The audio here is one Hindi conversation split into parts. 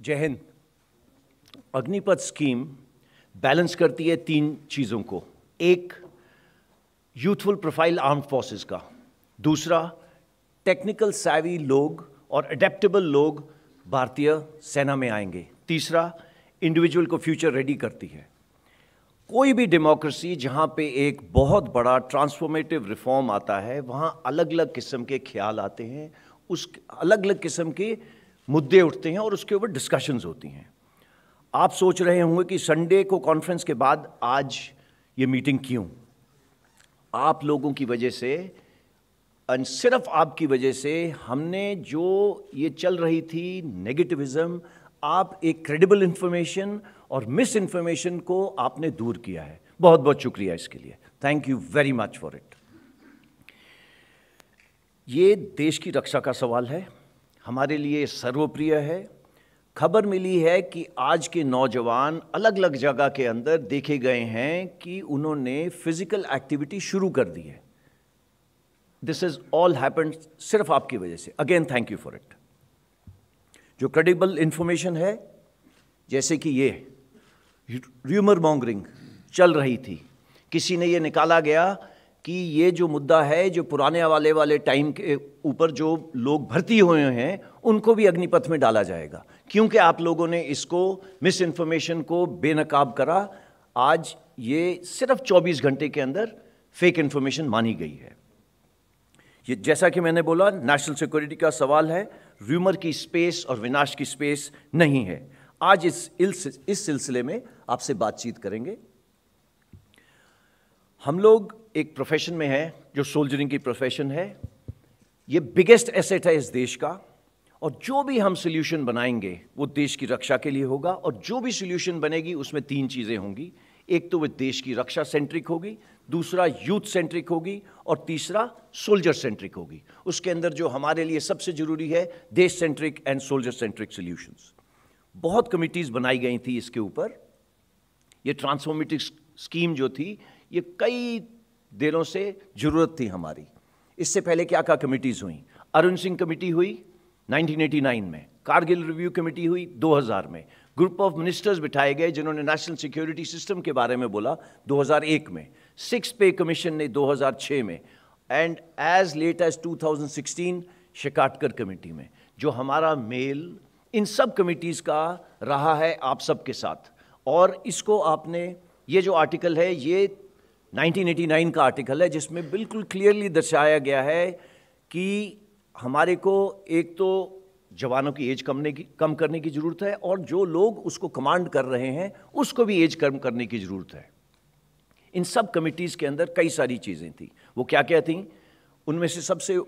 जय हिंद। अग्निपथ स्कीम बैलेंस करती है तीन चीज़ों को। एक, यूथफुल प्रोफाइल आर्म्ड फोर्सेस का। दूसरा, टेक्निकल सैवी लोग और अडेप्टेबल लोग भारतीय सेना में आएंगे। तीसरा, इंडिविजुअल को फ्यूचर रेडी करती है। कोई भी डेमोक्रेसी जहाँ पे एक बहुत बड़ा ट्रांसफॉर्मेटिव रिफॉर्म आता है, वहाँ अलग अलग किस्म के ख्याल आते हैं, उस अलग अलग किस्म के मुद्दे उठते हैं और उसके ऊपर डिस्कशंस होती हैं। आप सोच रहे होंगे कि संडे को कॉन्फ्रेंस के बाद आज ये मीटिंग क्यों? आप लोगों की वजह से, सिर्फ आपकी वजह से हमने जो ये चल रही थी नेगेटिविज्म, आप एक क्रेडिबल इंफॉर्मेशन और मिस इंफॉर्मेशन को आपने दूर किया है। बहुत बहुत शुक्रिया इसके लिए। Thank you very much for it. ये देश की रक्षा का सवाल है, हमारे लिए सर्वप्रिय है। खबर मिली है कि आज के नौजवान अलग अलग जगह के अंदर देखे गए हैं कि उन्होंने फिजिकल एक्टिविटी शुरू कर दी है। दिस इज ऑल हैपेंड सिर्फ आपकी वजह से। Again thank you for it. जो क्रेडिबल इंफॉर्मेशन है, जैसे कि ये र्यूमर मॉन्गरिंग चल रही थी, किसी ने ये निकाला गया कि ये जो मुद्दा है, जो पुराने वाले टाइम के ऊपर जो लोग भर्ती हुए हैं उनको भी अग्निपथ में डाला जाएगा, क्योंकि आप लोगों ने इसको मिस इन्फॉर्मेशन को बेनकाब करा। आज ये सिर्फ 24 घंटे के अंदर फेक इन्फॉर्मेशन मानी गई है। ये जैसा कि मैंने बोला, नेशनल सिक्योरिटी का सवाल है, र्यूमर की स्पेस और विनाश की स्पेस नहीं है। आज इस सिलसिले में आपसे बातचीत करेंगे। हम लोग एक प्रोफेशन में हैं जो सोल्जरिंग की प्रोफेशन है। ये बिगेस्ट एसेट है इस देश का, और जो भी हम सोल्यूशन बनाएंगे वो देश की रक्षा के लिए होगा। और जो भी सोल्यूशन बनेगी उसमें तीन चीज़ें होंगी। एक तो वो देश की रक्षा सेंट्रिक होगी, दूसरा यूथ सेंट्रिक होगी, और तीसरा सोल्जर सेंट्रिक होगी। उसके अंदर जो हमारे लिए सबसे ज़रूरी है, देश centric and soldier centric solutions. बहुत कमिटीज़ बनाई गई थी इसके ऊपर। ये ट्रांसफॉर्मेटिव स्कीम जो थी, ये कई दिनों से ज़रूरत थी हमारी। इससे पहले क्या क्या कमिटीज़ हुई? अरुण सिंह कमेटी हुई 1989 में, कारगिल रिव्यू कमेटी हुई 2000 में, ग्रुप ऑफ मिनिस्टर्स बिठाए गए जिन्होंने नेशनल सिक्योरिटी सिस्टम के बारे में बोला 2001 में, 6 पे कमीशन ने 2006 में, and as late as 2016 Shekatkar committee में। जो हमारा मेल इन सब कमिटीज़ का रहा है आप सब के साथ। और इसको आपने, ये जो आर्टिकल है ये 1989 का आर्टिकल है, जिसमें बिल्कुल क्लियरली दर्शाया गया है कि हमारे को एक तो जवानों की एज कम करने की ज़रूरत है, और जो लोग उसको कमांड कर रहे हैं उसको भी एज कम करने की ज़रूरत है। इन सब कमिटीज़ के अंदर कई सारी चीज़ें थी। वो क्या क्या थी? उनमें से सबसे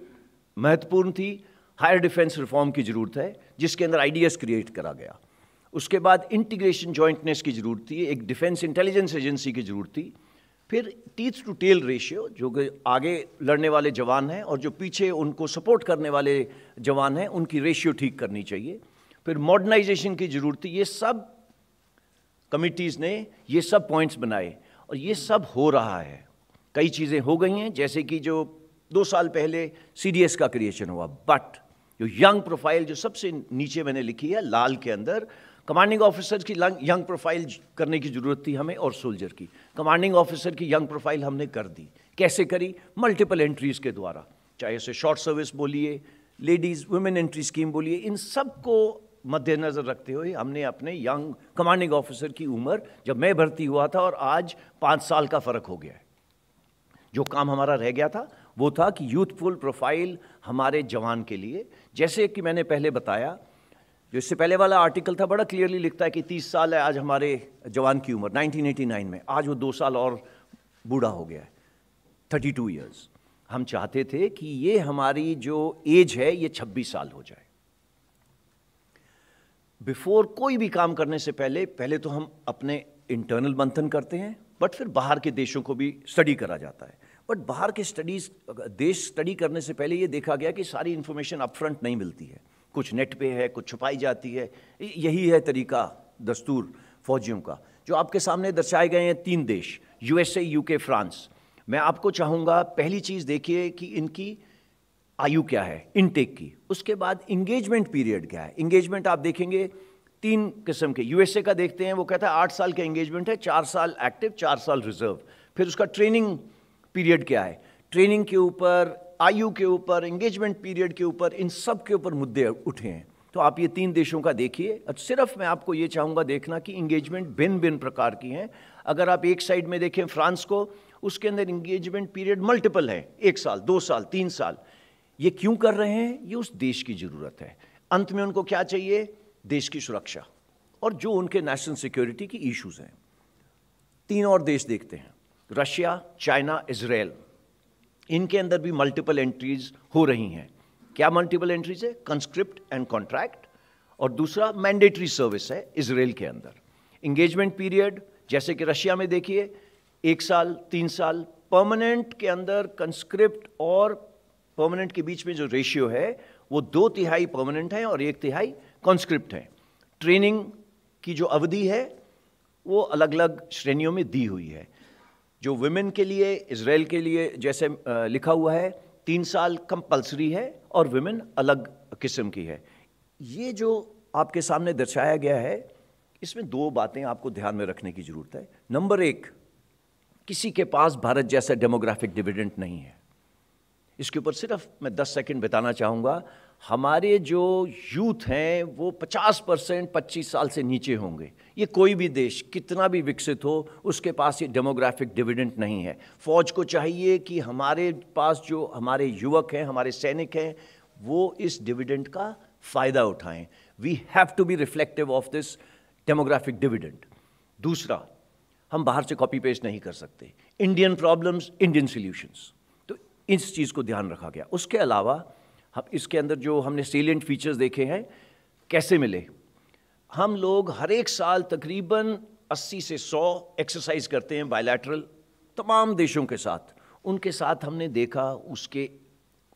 महत्वपूर्ण थी हायर डिफेंस रिफॉर्म की ज़रूरत है, जिसके अंदर आईडीएस क्रिएट करा गया। उसके बाद इंटीग्रेशन जॉइंटनेस की ज़रूरत थी, एक डिफेंस इंटेलिजेंस एजेंसी की ज़रूरत थी। फिर टीथ टू टेल रेशियो, जो आगे लड़ने वाले जवान हैं और जो पीछे उनको सपोर्ट करने वाले जवान हैं, उनकी रेशियो ठीक करनी चाहिए। फिर मॉडर्नाइजेशन की ज़रूरत थी। ये सब कमिटीज़ ने ये सब पॉइंट्स बनाए, और ये सब हो रहा है। कई चीज़ें हो गई हैं, जैसे कि जो 2 साल पहले सीडीएस का क्रिएशन हुआ। बट जो यंग प्रोफाइल जो सबसे नीचे मैंने लिखी है लाल के अंदर, कमांडिंग ऑफिसर की यंग प्रोफाइल करने की ज़रूरत थी हमें, और सोल्जर की। कमांडिंग ऑफिसर की यंग प्रोफाइल हमने कर दी। कैसे करी? मल्टीपल एंट्रीज़ के द्वारा, चाहे उसे शॉर्ट सर्विस बोलिए, लेडीज़ वुमेन एंट्री स्कीम बोलिए, इन सब को मद्देनज़र रखते हुए हमने अपने यंग कमांडिंग ऑफिसर की उम्र, जब मैं भर्ती हुआ था और आज 5 साल का फ़र्क हो गया है। जो काम हमारा रह गया था वो था कि यूथफुल प्रोफाइल हमारे जवान के लिए, जैसे कि मैंने पहले बताया, जो इससे पहले वाला आर्टिकल था बड़ा क्लियरली लिखता है कि 30 साल है आज हमारे जवान की उम्र 1989 में। आज वो 2 साल और बूढ़ा हो गया है, 32 ईयर्स। हम चाहते थे कि ये हमारी जो एज है ये 26 साल हो जाए। बिफोर कोई भी काम करने से पहले तो हम अपने इंटरनल मंथन करते हैं, बट फिर बाहर के देशों को भी स्टडी करा जाता है। बट बाहर के देश स्टडी करने से पहले ये देखा गया कि सारी इन्फॉर्मेशन अपफ्रंट नहीं मिलती है, कुछ नेट पे है, कुछ छुपाई जाती है। यही है तरीका, दस्तूर फौजियों का। जो आपके सामने दर्शाए गए हैं 3 देश, यूएसए, यूके, फ्रांस। मैं आपको चाहूँगा पहली चीज़ देखिए कि इनकी आयु क्या है इनटेक की, उसके बाद इंगेजमेंट पीरियड क्या है। इंगेजमेंट आप देखेंगे 3 किस्म के, यूएसए का देखते हैं, वो कहता है 8 साल का एंगेजमेंट है, 4 साल एक्टिव, 4 साल रिजर्व। फिर उसका ट्रेनिंग पीरियड क्या है, ट्रेनिंग के ऊपर, आयु के ऊपर, एंगेजमेंट पीरियड के ऊपर, इन सब के ऊपर मुद्दे उठे हैं। तो आप ये 3 देशों का देखिए। सिर्फ मैं आपको ये चाहूँगा देखना कि इंगेजमेंट भिन्न भिन्न प्रकार की हैं। अगर आप एक साइड में देखें फ्रांस को, उसके अंदर इंगेजमेंट पीरियड मल्टीपल है, 1 साल, 2 साल, 3 साल। ये क्यों कर रहे हैं? ये उस देश की ज़रूरत है। अंत में उनको क्या चाहिए? देश की सुरक्षा और जो उनके नेशनल सिक्योरिटी की इश्यूज हैं। 3 और देश देखते हैं, रशिया, चाइना, इजराइल। इनके अंदर भी मल्टीपल एंट्रीज हो रही हैं। क्या मल्टीपल एंट्रीज है? कंस्क्रिप्ट एंड कॉन्ट्रैक्ट, और दूसरा मैंडेटरी सर्विस है इजराइल के अंदर। इंगेजमेंट पीरियड जैसे कि रशिया में देखिए 1 साल, 3 साल, परमानेंट के अंदर कंस्क्रिप्ट और परमानेंट के बीच में जो रेशियो है वो 2/3 परमानेंट है और 1/3 कॉन्स्क्रिप्ट है। ट्रेनिंग की जो अवधि है वो अलग अलग श्रेणियों में दी हुई है। जो वुमेन के लिए, इजराइल के लिए जैसे लिखा हुआ है 3 साल कंपल्सरी है और वुमेन अलग किस्म की है। ये जो आपके सामने दर्शाया गया है, इसमें 2 बातें आपको ध्यान में रखने की जरूरत है। नंबर 1, किसी के पास भारत जैसा डेमोग्राफिक डिविडेंड नहीं है। इसके ऊपर सिर्फ मैं 10 सेकंड बिताना चाहूँगा। हमारे जो यूथ हैं वो 50% 25 साल से नीचे होंगे। ये कोई भी देश कितना भी विकसित हो, उसके पास ये डेमोग्राफिक डिविडेंड नहीं है। फौज को चाहिए कि हमारे पास जो हमारे युवक हैं, हमारे सैनिक हैं, वो इस डिविडेंड का फ़ायदा उठाएं। We have to be reflective of this demographic dividend. दूसरा, हम बाहर से कॉपी पेस्ट नहीं कर सकते। इंडियन प्रॉब्लम्स, इंडियन सॉल्यूशंस, तो इस चीज़ को ध्यान रखा गया। उसके अलावा हम इसके अंदर जो हमने सेलिएंट फीचर्स देखे हैं, कैसे मिले। हम लोग हर एक साल तकरीबन 80 से 100 एक्सरसाइज करते हैं बायलैटरल तमाम देशों के साथ। उनके साथ हमने देखा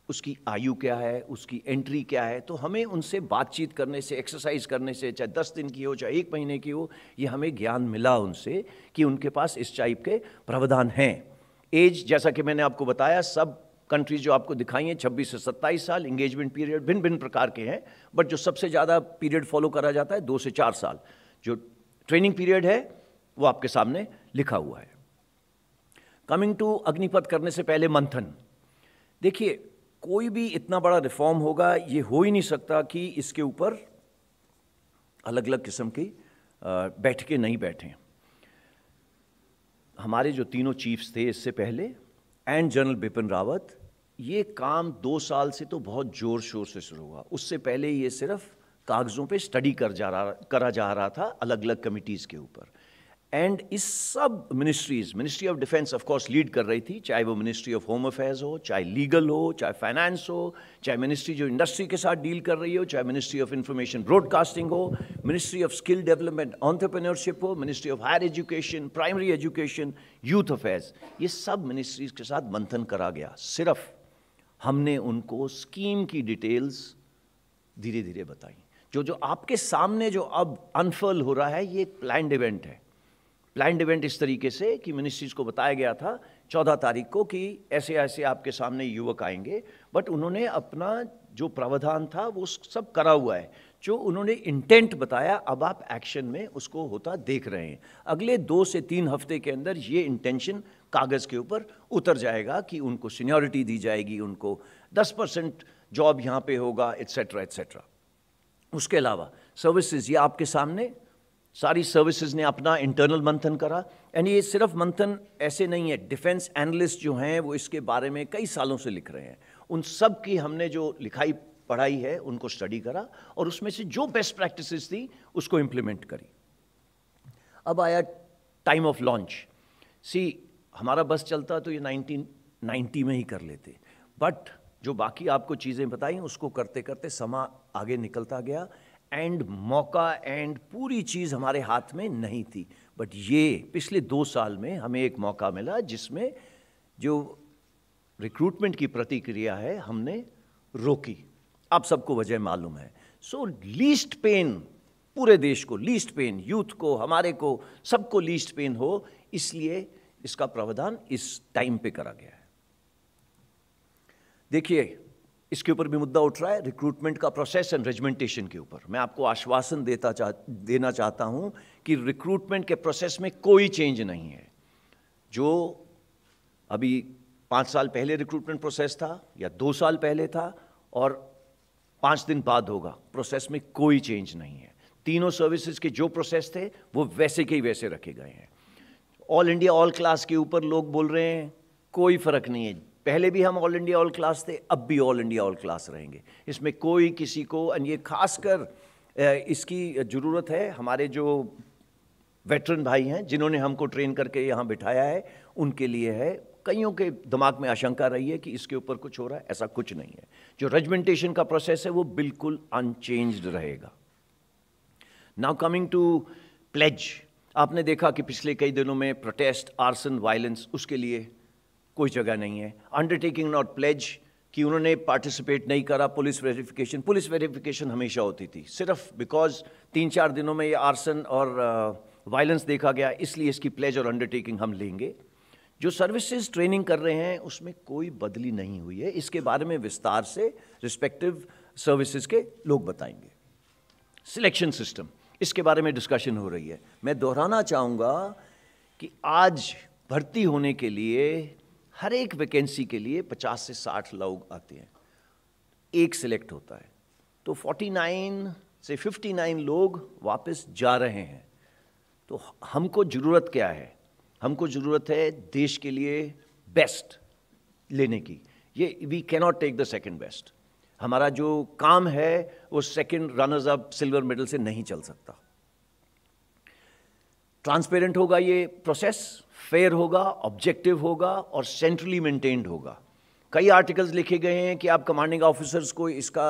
उसकी आयु क्या है, उसकी एंट्री क्या है। तो हमें उनसे बातचीत करने से, एक्सरसाइज करने से, चाहे 10 दिन की हो, चाहे 1 महीने की हो, ये हमें ज्ञान मिला उनसे कि उनके पास इस टाइप के प्रावधान हैं। एज जैसा कि मैंने आपको बताया, सब कंट्रीज जो आपको दिखाई हैं 26 से 27 साल। इंगेजमेंट पीरियड भिन्न भिन्न प्रकार के हैं, बट जो सबसे ज़्यादा पीरियड फॉलो करा जाता है 2 से 4 साल। जो ट्रेनिंग पीरियड है वो आपके सामने लिखा हुआ है। कमिंग टू अग्निपथ करने से पहले मंथन। देखिए, कोई भी इतना बड़ा रिफॉर्म होगा, ये हो ही नहीं सकता कि इसके ऊपर अलग अलग किस्म की बैठकें नहीं बैठें। हमारे जो तीनों चीफ्स थे इससे पहले एंड जनरल बिपिन रावत, ये काम 2 साल से तो बहुत ज़ोर शोर से शुरू हुआ। उससे पहले ये सिर्फ कागज़ों पे स्टडी करा जा रहा था अलग अलग कमिटीज़ के ऊपर। एंड इस सब ministry of defence of course lead कर रही थी, चाहे वो मिनिस्ट्री ऑफ होम अफेयर्स हो, चाहे लीगल हो, चाहे फाइनेंस हो, चाहे मिनिस्ट्री जो इंडस्ट्री के साथ डील कर रही हो, चाहे मिनिस्ट्री ऑफ इंफॉर्मेशन ब्रॉडकास्टिंग हो, ministry of skill development entrepreneurship हो, ministry of higher education, primary education, youth affairs. ये सब मिनिस्ट्रीज के साथ मंथन करा गया। सिर्फ हमने उनको स्कीम की डिटेल्स धीरे धीरे बताई। जो आपके सामने जो अब अनफर्ल हो रहा है, ये एक प्लान्ड इवेंट है। प्लान्ड इवेंट इस तरीके से कि मिनिस्ट्रीज को बताया गया था 14 तारीख को कि ऐसे ऐसे आपके सामने युवक आएंगे, बट उन्होंने अपना जो प्रावधान था वो सब करा हुआ है। जो उन्होंने इंटेंट बताया, अब आप एक्शन में उसको होता देख रहे हैं। अगले 2 से 3 हफ्ते के अंदर ये इंटेंशन कागज़ के ऊपर उतर जाएगा कि उनको सीनियरिटी दी जाएगी, उनको 10% जॉब यहाँ पे होगा, एट्सेट्रा एट्सेट्रा। उसके अलावा सर्विसेज, ये आपके सामने सारी सर्विसेज ने अपना इंटरनल मंथन करा। एंड ये सिर्फ मंथन ऐसे नहीं है, डिफेंस एनालिस्ट जो हैं वो इसके बारे में कई सालों से लिख रहे हैं। उन सब की हमने जो लिखाई पढ़ाई है उनको स्टडी करा और उसमें से जो बेस्ट प्रैक्टिसेस थी उसको इम्प्लीमेंट करी। अब आया टाइम ऑफ लॉन्च। हमारा बस चलता तो ये 1990 में ही कर लेते, बट जो बाकी आपको चीज़ें बताई उसको करते करते समा आगे निकलता गया एंड मौका एंड पूरी चीज़ हमारे हाथ में नहीं थी। बट ये पिछले 2 साल में हमें एक मौका मिला जिसमें जो रिक्रूटमेंट की प्रतिक्रिया है हमने रोकी। आप सबको वजह मालूम है। सो लीस्ट पेन पूरे देश को, लीस्ट पेन यूथ को, हमारे को, सबको लीस्ट पेन हो, इसलिए इसका प्रावधान इस टाइम पे करा गया है। देखिए, इसके ऊपर भी मुद्दा उठ रहा है, रिक्रूटमेंट का प्रोसेस एंड रेजिमेंटेशन के ऊपर। मैं आपको आश्वासन देना चाहता हूं कि रिक्रूटमेंट के प्रोसेस में कोई चेंज नहीं है। जो अभी 5 साल पहले रिक्रूटमेंट प्रोसेस था या 2 साल पहले था और 5 दिन बाद होगा, प्रोसेस में कोई चेंज नहीं है। तीनों सर्विसेज के जो प्रोसेस थे वो वैसे के ही वैसे रखे गए हैं। ऑल इंडिया ऑल क्लास के ऊपर लोग बोल रहे हैं, कोई फर्क नहीं है। पहले भी हम ऑल इंडिया ऑल क्लास थे, अब भी ऑल इंडिया ऑल क्लास रहेंगे। इसमें कोई किसी को, ये खासकर इसकी ज़रूरत है हमारे जो वेटरन भाई हैं जिन्होंने हमको ट्रेन करके यहाँ बिठाया है, उनके लिए है। कईयों के दिमाग में आशंका रही है कि इसके ऊपर कुछ हो रहा है, ऐसा कुछ नहीं है। जो रेजिमेंटेशन का प्रोसेस है वो बिल्कुल अनचेंज्ड रहेगा। नाउ कमिंग टू प्लेज, आपने देखा कि पिछले कई दिनों में प्रोटेस्ट, आर्सन, वायलेंस, उसके लिए कोई जगह नहीं है। अंडरटेकिंग नॉट प्लेज कि उन्होंने पार्टिसिपेट नहीं करा। पुलिस वेरिफिकेशन हमेशा होती थी, सिर्फ बिकॉज 3-4 दिनों में ये आर्सन और वायलेंस देखा गया, इसलिए इसकी प्लेज और अंडरटेकिंग हम लेंगे। जो सर्विसेज ट्रेनिंग कर रहे हैं उसमें कोई बदली नहीं हुई है। इसके बारे में विस्तार से रिस्पेक्टिव सर्विसेज के लोग बताएंगे। सिलेक्शन सिस्टम, इसके बारे में डिस्कशन हो रही है। मैं दोहराना चाहूँगा कि आज भर्ती होने के लिए हर एक वैकेंसी के लिए 50 से 60 लोग आते हैं, एक सिलेक्ट होता है, तो 49 से 59 लोग वापस जा रहे हैं। तो हमको ज़रूरत क्या है? हमको ज़रूरत है देश के लिए बेस्ट लेने की। ये we cannot take the second best. हमारा जो काम है वो second runners up silver medal से नहीं चल सकता। ट्रांसपेरेंट होगा ये प्रोसेस, फेयर होगा, ऑब्जेक्टिव होगा और सेंट्रली मेंटेन्ड होगा। कई आर्टिकल्स लिखे गए हैं कि आप कमांडिंग ऑफिसर्स को इसका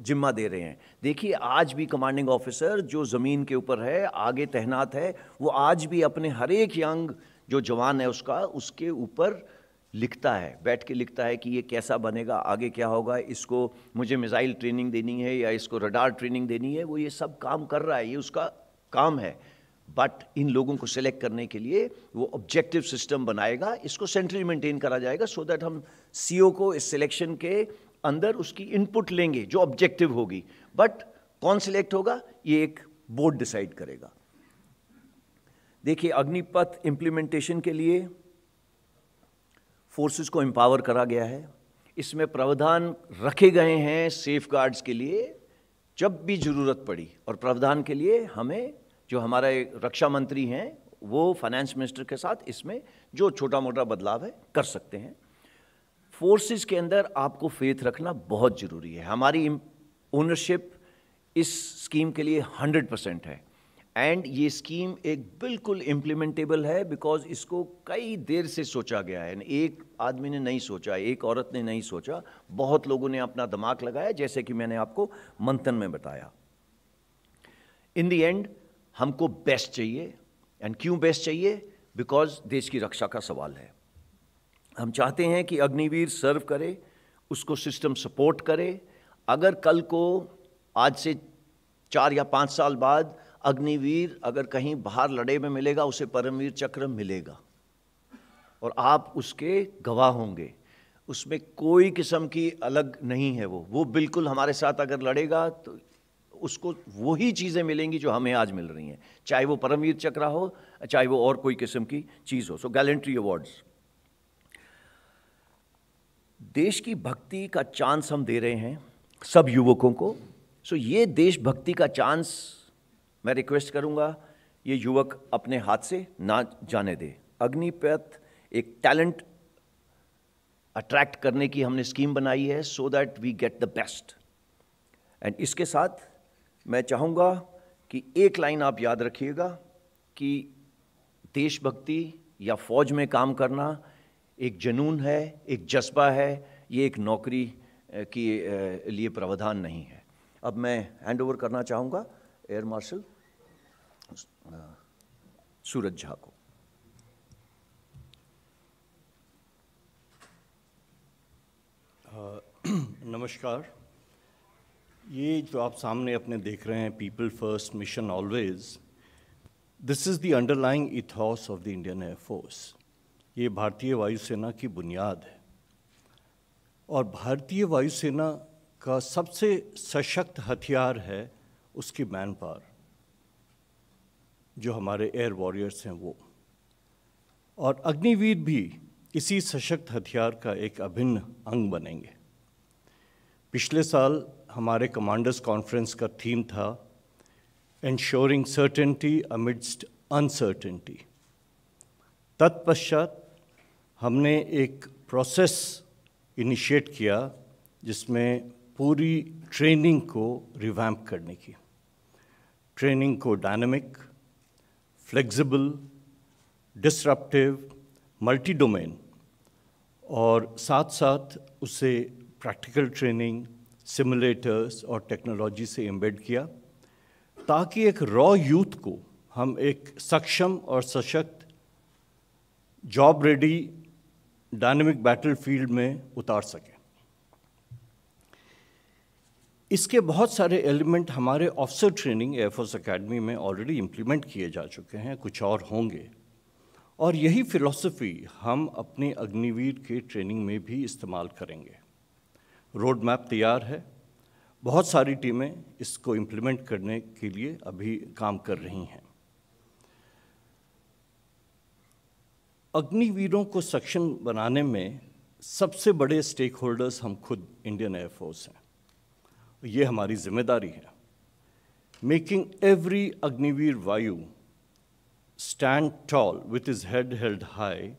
जिम्मा दे रहे हैं। देखिए, आज भी कमांडिंग ऑफिसर जो ज़मीन के ऊपर है, आगे तैनात है, वो आज भी अपने हर एक यंग जो जवान है उसके ऊपर लिखता है, बैठ के लिखता है कि ये कैसा बनेगा, आगे क्या होगा, इसको मुझे मिसाइल ट्रेनिंग देनी है या इसको रडार ट्रेनिंग देनी है। वो ये सब काम कर रहा है, ये उसका काम है। बट इन लोगों को सिलेक्ट करने के लिए वो ऑब्जेक्टिव सिस्टम बनाएगा, इसको सेंट्रली मेंटेन करा जाएगा, सो दैट हम सीओ को इस सिलेक्शन के अंदर उसकी इनपुट लेंगे जो ऑब्जेक्टिव होगी। बट कौन सिलेक्ट होगा ये एक बोर्ड डिसाइड करेगा। देखिए, अग्निपथ इंप्लीमेंटेशन के लिए फोर्सेस को एम्पावर करा गया है। इसमें प्रावधान रखे गए हैं सेफ गार्ड्स के लिए जब भी ज़रूरत पड़ी, और प्रावधान के लिए हमें जो हमारे रक्षा मंत्री हैं वो फाइनेंस मिनिस्टर के साथ इसमें जो छोटा मोटा बदलाव है कर सकते हैं। फोर्सेस के अंदर आपको फेथ रखना बहुत ज़रूरी है। हमारी ओनरशिप इस स्कीम के लिए 100% है, एंड ये स्कीम एक बिल्कुल इम्प्लीमेंटेबल है, बिकॉज इसको कई देर से सोचा गया है। एक आदमी ने नहीं सोचा, एक औरत ने नहीं सोचा, बहुत लोगों ने अपना दिमाग लगाया, जैसे कि मैंने आपको मंथन में बताया। इन द एंड हमको बेस्ट चाहिए। एंड क्यों बेस्ट चाहिए? बिकॉज देश की रक्षा का सवाल है। हम चाहते हैं कि अग्निवीर सर्व करे, उसको सिस्टम सपोर्ट करे। अगर कल को आज से 4 या 5 साल बाद अग्निवीर अगर कहीं बाहर लड़े में मिलेगा, उसे परमवीर चक्र मिलेगा और आप उसके गवाह होंगे। उसमें कोई किस्म की अलग नहीं है। वो बिल्कुल हमारे साथ अगर लड़ेगा तो उसको वही चीज़ें मिलेंगी जो हमें आज मिल रही हैं, चाहे वो परमवीर चक्र हो, चाहे वो और कोई किस्म की चीज़ हो। सो गैलेंट्री अवार्ड्स, देश की भक्ति का चांस हम दे रहे हैं सब युवकों को। सो ये देशभक्ति का चांस मैं रिक्वेस्ट करूंगा ये युवक अपने हाथ से ना जाने दे। अग्निपथ एक टैलेंट अट्रैक्ट करने की हमने स्कीम बनाई है, so that we get the best. And इसके साथ मैं चाहूँगा कि एक लाइन आप याद रखिएगा कि देशभक्ति या फौज में काम करना एक जुनून है, एक जज्बा है, ये एक नौकरी के लिए प्रावधान नहीं है। अब मैं हैंड ओवर करना चाहूँगा एयर मार्शल सूरज झा को। नमस्कार। ये जो आप सामने अपने देख रहे हैं, people first, mission always, this is the underlying ethos of the Indian air force. ये भारतीय वायुसेना की बुनियाद है। और भारतीय वायुसेना का सबसे सशक्त हथियार है उसकी मैन पावर, जो हमारे एयर वॉरियर्स हैं वो। और अग्निवीर भी इसी सशक्त हथियार का एक अभिन्न अंग बनेंगे। पिछले साल हमारे कमांडर्स कॉन्फ्रेंस का थीम था एंश्योरिंग सर्टेनिटी अमिडस्ट अनसर्टेनिटी। तत्पश्चात हमने एक प्रोसेस इनिशिएट किया जिसमें पूरी ट्रेनिंग को रिवैम्प करने की, ट्रेनिंग को dynamic, flexible, disruptive, multi domain और साथ साथ उसे प्रैक्टिकल ट्रेनिंग, सिमुलेटर्स और टेक्नोलॉजी से एम्बेड किया, ताकि एक रॉ यूथ को हम एक सक्षम और सशक्त जॉब रेडी डायनेमिक बैटलफील्ड में उतार सकें। इसके बहुत सारे एलिमेंट हमारे ऑफिसर ट्रेनिंग एयरफोर्स एकेडमी में ऑलरेडी इम्प्लीमेंट किए जा चुके हैं, कुछ और होंगे, और यही फिलॉसफी हम अपने अग्निवीर के ट्रेनिंग में भी इस्तेमाल करेंगे। रोड मैप तैयार है, बहुत सारी टीमें इसको इम्प्लीमेंट करने के लिए अभी काम कर रही हैं। अग्निवीरों को सक्षम बनाने में सबसे बड़े स्टेक होल्डर्स हम खुद इंडियन एयरफोर्स हैं। ये हमारी जिम्मेदारी है। मेकिंग एवरी अग्निवीर वायु stand tall with his head held high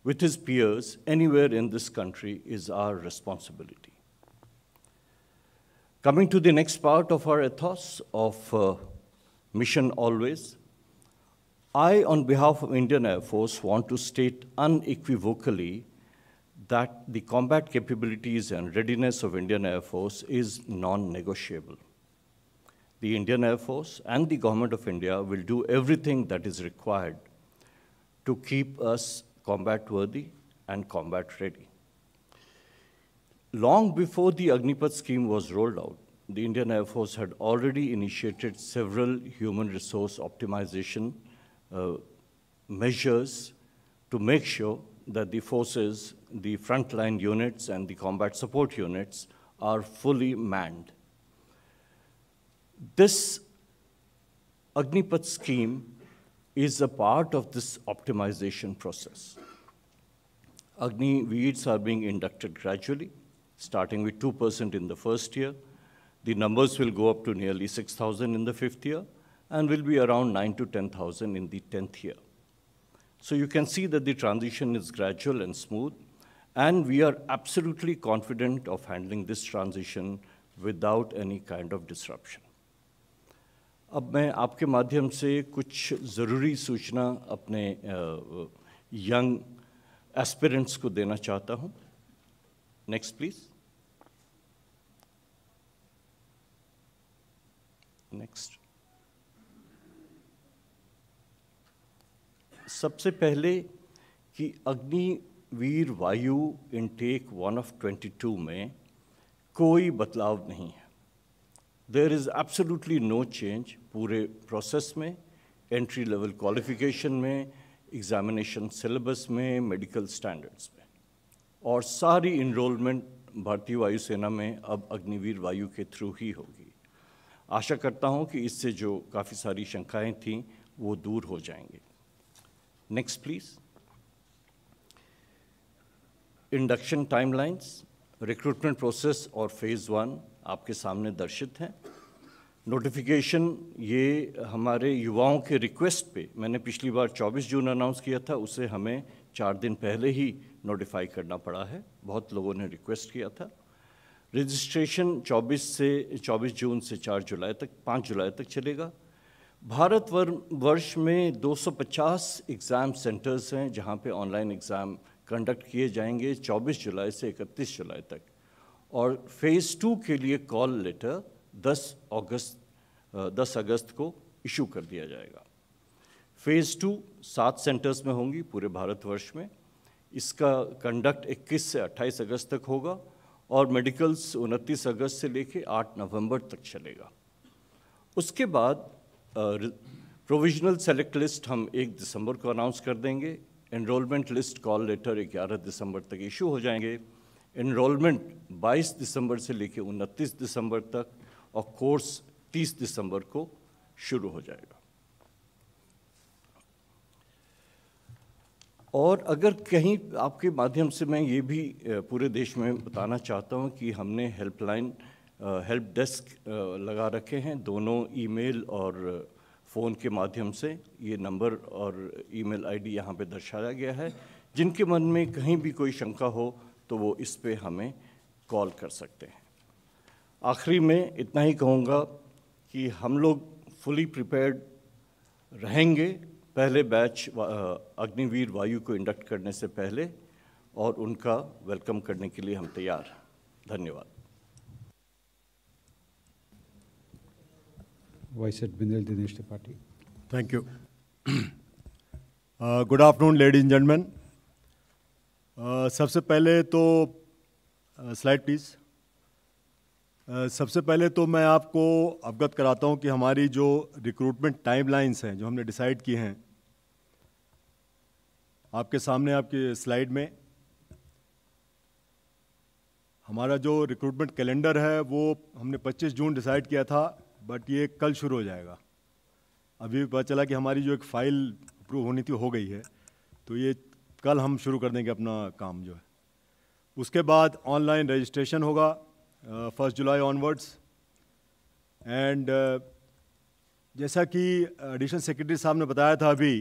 with his peers anywhere in this country is our responsibility. Coming to the next part of our ethos of Mission Always, I, on behalf of Indian Air Force, want to state unequivocally that the combat capabilities and readiness of Indian Air Force is non-negotiable. The Indian Air Force and the Government of India will do everything that is required to keep us combat-worthy and combat-ready. Long before the Agnipath scheme was rolled out, the Indian Air Force had already initiated several human resource optimization measures to make sure that the forces, the frontline units, and the combat support units are fully manned. This Agnipath scheme is a part of this optimization process. Agniveers are being inducted gradually, starting with 2% in the first year. The numbers will go up to nearly 6,000 in the fifth year and will be around 9,000 to 10,000 in the 10th year. So you can see that the transition is gradual and smooth, and we are absolutely confident of handling this transition without any kind of disruption. अब मैं आपके माध्यम से कुछ ज़रूरी सूचना अपने यंग एस्पिरेंट्स को देना चाहता हूँ। Next please. नेक्स्ट। सबसे पहले कि अग्निवीर वायु इनटेक 1 of 22 में कोई बदलाव नहीं है। There is absolutely no change पूरे प्रोसेस में, एंट्री लेवल क्वालिफिकेशन में, एग्जामिनेशन सिलेबस में, मेडिकल स्टैंडर्ड्स में, और सारी इनरोलमेंट भारतीय वायुसेना में अब अग्निवीर वायु के थ्रू ही होगी। आशा करता हूं कि इससे जो काफ़ी सारी शंकाएं थीं वो दूर हो जाएंगे। Next please. Induction timelines, recruitment process और फेज़ 1 आपके सामने दर्शित हैं। नोटिफिकेशन ये हमारे युवाओं के रिक्वेस्ट पे, मैंने पिछली बार 24 जून अनाउंस किया था, उसे हमें 4 दिन पहले ही नोटिफाई करना पड़ा है। बहुत लोगों ने रिक्वेस्ट किया था। रजिस्ट्रेशन 24 जून से 5 जुलाई तक चलेगा। भारत वर्ष में 250 एग्ज़ाम सेंटर्स हैं जहाँ पे ऑनलाइन एग्ज़ाम कंडक्ट किए जाएंगे 24 जुलाई से 31 जुलाई तक, और फेज़ 2 के लिए कॉल लेटर 10 अगस्त को इशू कर दिया जाएगा। फेज़ 2 7 सेंटर्स में होंगी पूरे भारतवर्ष में। इसका कंडक्ट 21 से 28 अगस्त तक होगा और मेडिकल्स 29 अगस्त से लेके 8 नवंबर तक चलेगा। उसके बाद प्रोविजनल सेलेक्ट लिस्ट हम 1 दिसंबर को अनाउंस कर देंगे। एनरोलमेंट लिस्ट कॉल लेटर 11 दिसंबर तक इशू हो जाएंगे। एनरोलमेंट 22 दिसंबर से लेकर 29 दिसंबर तक और कोर्स 30 दिसंबर को शुरू हो जाएगा। और अगर कहीं आपके माध्यम से मैं ये भी पूरे देश में बताना चाहता हूँ कि हमने हेल्पलाइन हेल्प डेस्क लगा रखे हैं, दोनों ईमेल और फ़ोन के माध्यम से। ये नंबर और ईमेल आईडी यहाँ पे दर्शाया गया है। जिनके मन में कहीं भी कोई शंका हो तो वो इस पे हमें कॉल कर सकते हैं। आखिरी में इतना ही कहूँगा कि हम लोग फुली प्रिपेयर्ड रहेंगे पहले बैच अग्निवीर वायु को इंडक्ट करने से पहले, और उनका वेलकम करने के लिए हम तैयार हैं। धन्यवाद। Vice Admiral Dinesh Tripathi. Thank you. Good afternoon, ladies and gentlemen. सबसे पहले तो स्लाइड प्लीज। सबसे पहले तो मैं आपको अवगत कराता हूं कि हमारी जो रिक्रूटमेंट टाइमलाइंस हैं जो हमने डिसाइड की हैं, आपके सामने आपकी स्लाइड में हमारा जो रिक्रूटमेंट कैलेंडर है वो हमने 25 जून डिसाइड किया था, बट ये कल शुरू हो जाएगा। अभी पता चला कि हमारी जो एक फ़ाइल अप्रूव होनी थी हो गई है, तो ये कल हम शुरू कर देंगे अपना काम जो है। उसके बाद ऑनलाइन रजिस्ट्रेशन होगा 1 जुलाई ऑनवर्ड्स। एंड जैसा कि एडिशनल सेक्रेटरी साहब ने बताया था अभी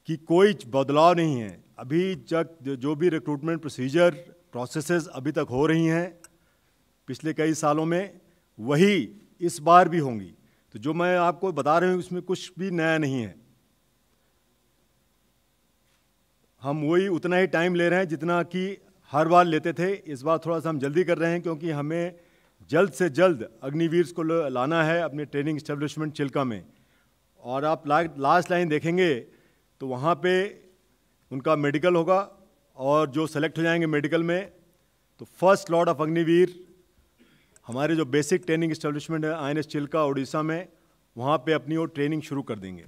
कि कोई बदलाव नहीं है। अभी तक जो भी रिक्रूटमेंट प्रोसीजर प्रोसेसेस अभी तक हो रही हैं पिछले कई सालों में, वही इस बार भी होंगी। तो जो मैं आपको बता रहा हूँ उसमें कुछ भी नया नहीं है। हम वही उतना ही टाइम ले रहे हैं जितना कि हर बार लेते थे। इस बार थोड़ा सा हम जल्दी कर रहे हैं क्योंकि हमें जल्द से जल्द अग्निवीर को लाना है अपने ट्रेनिंग एस्टेब्लिशमेंट चिल्का में। और आप लास्ट लाइन देखेंगे तो वहाँ पे उनका मेडिकल होगा, और जो सेलेक्ट हो जाएंगे मेडिकल में तो फर्स्ट लॉट ऑफ अग्निवीर हमारे जो बेसिक ट्रेनिंग एस्टेब्लिशमेंट है INS चिल्का उड़ीसा में, वहाँ पे अपनी वो ट्रेनिंग शुरू कर देंगे।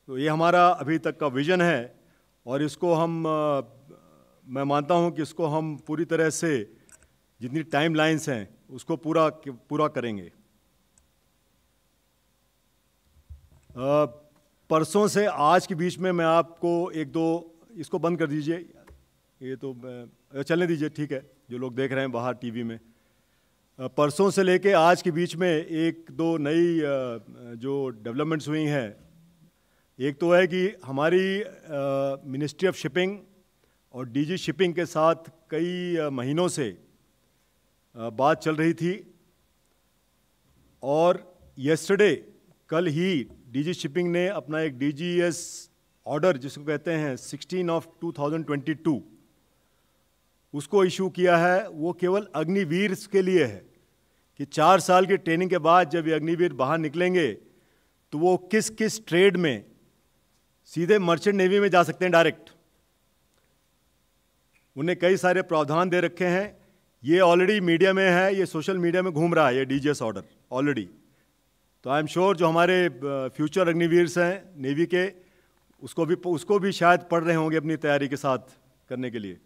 तो ये हमारा अभी तक का विज़न है, और इसको मैं मानता हूँ कि इसको हम पूरी तरह से जितनी टाइम लाइन्स हैं उसको पूरा करेंगे। परसों से आज के बीच में मैं आपको एक दो, इसको बंद कर दीजिए, ये तो चलने दीजिए, ठीक है, जो लोग देख रहे हैं बाहर टीवी में। परसों से लेके आज के बीच में एक दो नई जो डेवलपमेंट्स हुई हैं। एक तो है कि हमारी मिनिस्ट्री ऑफ शिपिंग और DG शिपिंग के साथ कई महीनों से बात चल रही थी, और येस्टरडे कल ही DG शिपिंग ने अपना एक DGS ऑर्डर जिसको कहते हैं 16/2022 उसको इशू किया है। वो केवल अग्निवीर के लिए है कि 4 साल की ट्रेनिंग के बाद जब ये अग्निवीर बाहर निकलेंगे तो वो किस किस ट्रेड में सीधे मर्चेंट नेवी में जा सकते हैं डायरेक्ट। उन्हें कई सारे प्रावधान दे रखे हैं। ये ऑलरेडी मीडिया में है, ये सोशल मीडिया में घूम रहा है ये DGS ऑर्डर ऑलरेडी। तो आई एम श्योर जो हमारे फ्यूचर अग्निवीर्स हैं नेवी के, उसको भी शायद पढ़ रहे होंगे अपनी तैयारी के साथ करने के लिए।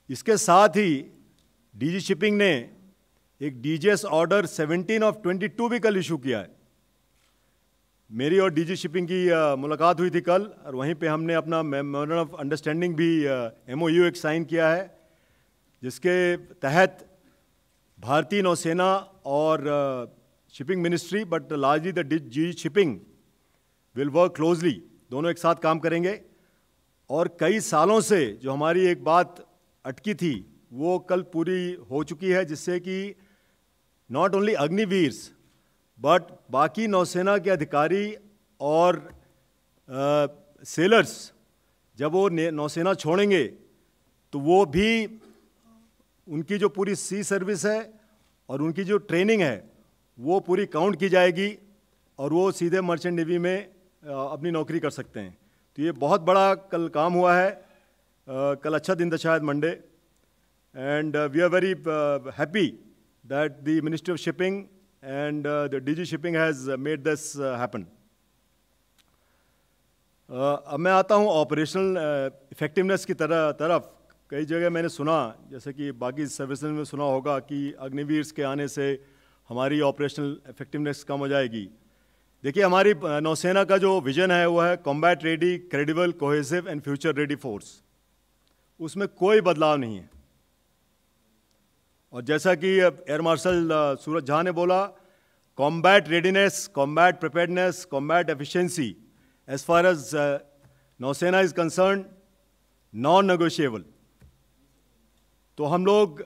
इसके साथ ही DG शिपिंग ने एक DGS ऑर्डर 17/22 भी कल इशू किया है। मेरी और DG शिपिंग की मुलाकात हुई थी कल, और वहीं पे हमने अपना मेमोरेंडम ऑफ अंडरस्टैंडिंग भी MOU एक साइन किया है, जिसके तहत भारतीय नौसेना और shipping ministry but largely the DG shipping will work closely, दोनों एक साथ काम करेंगे। और कई सालों से जो हमारी एक बात अटकी थी वो कल पूरी हो चुकी है, जिससे कि नॉट ओनली अग्निवीर्स बट बाकी नौसेना के अधिकारी और सेलर्स जब वो नौसेना छोड़ेंगे तो वो भी उनकी जो पूरी सी सर्विस है और उनकी जो ट्रेनिंग है वो पूरी काउंट की जाएगी, और वो सीधे मर्चेंट नेवी में अपनी नौकरी कर सकते हैं। तो ये बहुत बड़ा कल काम हुआ है। कल अच्छा दिन था शायद Monday, and we are very happy that the ministry of shipping and the DG shipping has made this happen. अब मैं आता हूँ ऑपरेशनल इफेक्टिवनेस की तरफ। कई जगह मैंने सुना, जैसे कि बाकी सर्विसेज में सुना होगा कि अग्निवीर के आने से हमारी ऑपरेशनल इफेक्टिवनेस कम हो जाएगी। देखिए, हमारी नौसेना का जो विजन है वो है combat ready, credible, cohesive and future ready force. उसमें कोई बदलाव नहीं है। और जैसा कि एयर मार्शल सूरज झा ने बोला, combat readiness, combat preparedness, combat efficiency, as far as नौसेना इज कंसर्न, नॉन नेगोशिएबल। तो हम लोग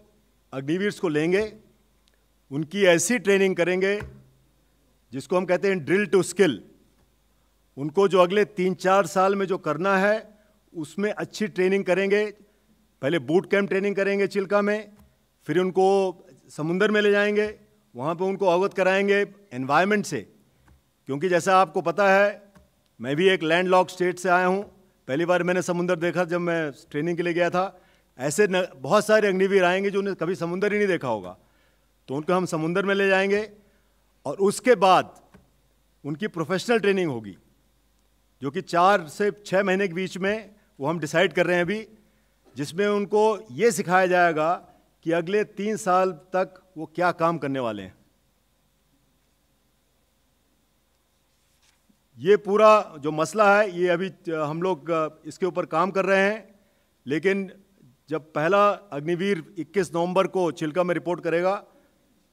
अग्निवीर्स को लेंगे, उनकी ऐसी ट्रेनिंग करेंगे जिसको हम कहते हैं ड्रिल टू स्किल। उनको जो अगले 3-4 साल में जो करना है उसमें अच्छी ट्रेनिंग करेंगे। पहले बूट कैंप ट्रेनिंग करेंगे चिल्का में, फिर उनको समुंदर में ले जाएंगे, वहाँ पे उनको अवगत कराएंगे एनवायरनमेंट से। क्योंकि जैसा आपको पता है, मैं भी एक लैंडलॉक्ड स्टेट से आया हूँ। पहली बार मैंने समुंदर देखा जब मैं ट्रेनिंग के लिए गया था। ऐसे बहुत सारे अग्निवीर आएंगे जो उन्हें कभी समुंदर ही नहीं देखा होगा, तो उनको हम समुंदर में ले जाएंगे और उसके बाद उनकी प्रोफेशनल ट्रेनिंग होगी, जो कि 4 से 6 महीने के बीच में वो हम डिसाइड कर रहे हैं अभी, जिसमें उनको ये सिखाया जाएगा कि अगले 3 साल तक वो क्या काम करने वाले हैं। ये पूरा जो मसला है ये अभी हम लोग इसके ऊपर काम कर रहे हैं, लेकिन जब पहला अग्निवीर 21 नवंबर को चिल्का में रिपोर्ट करेगा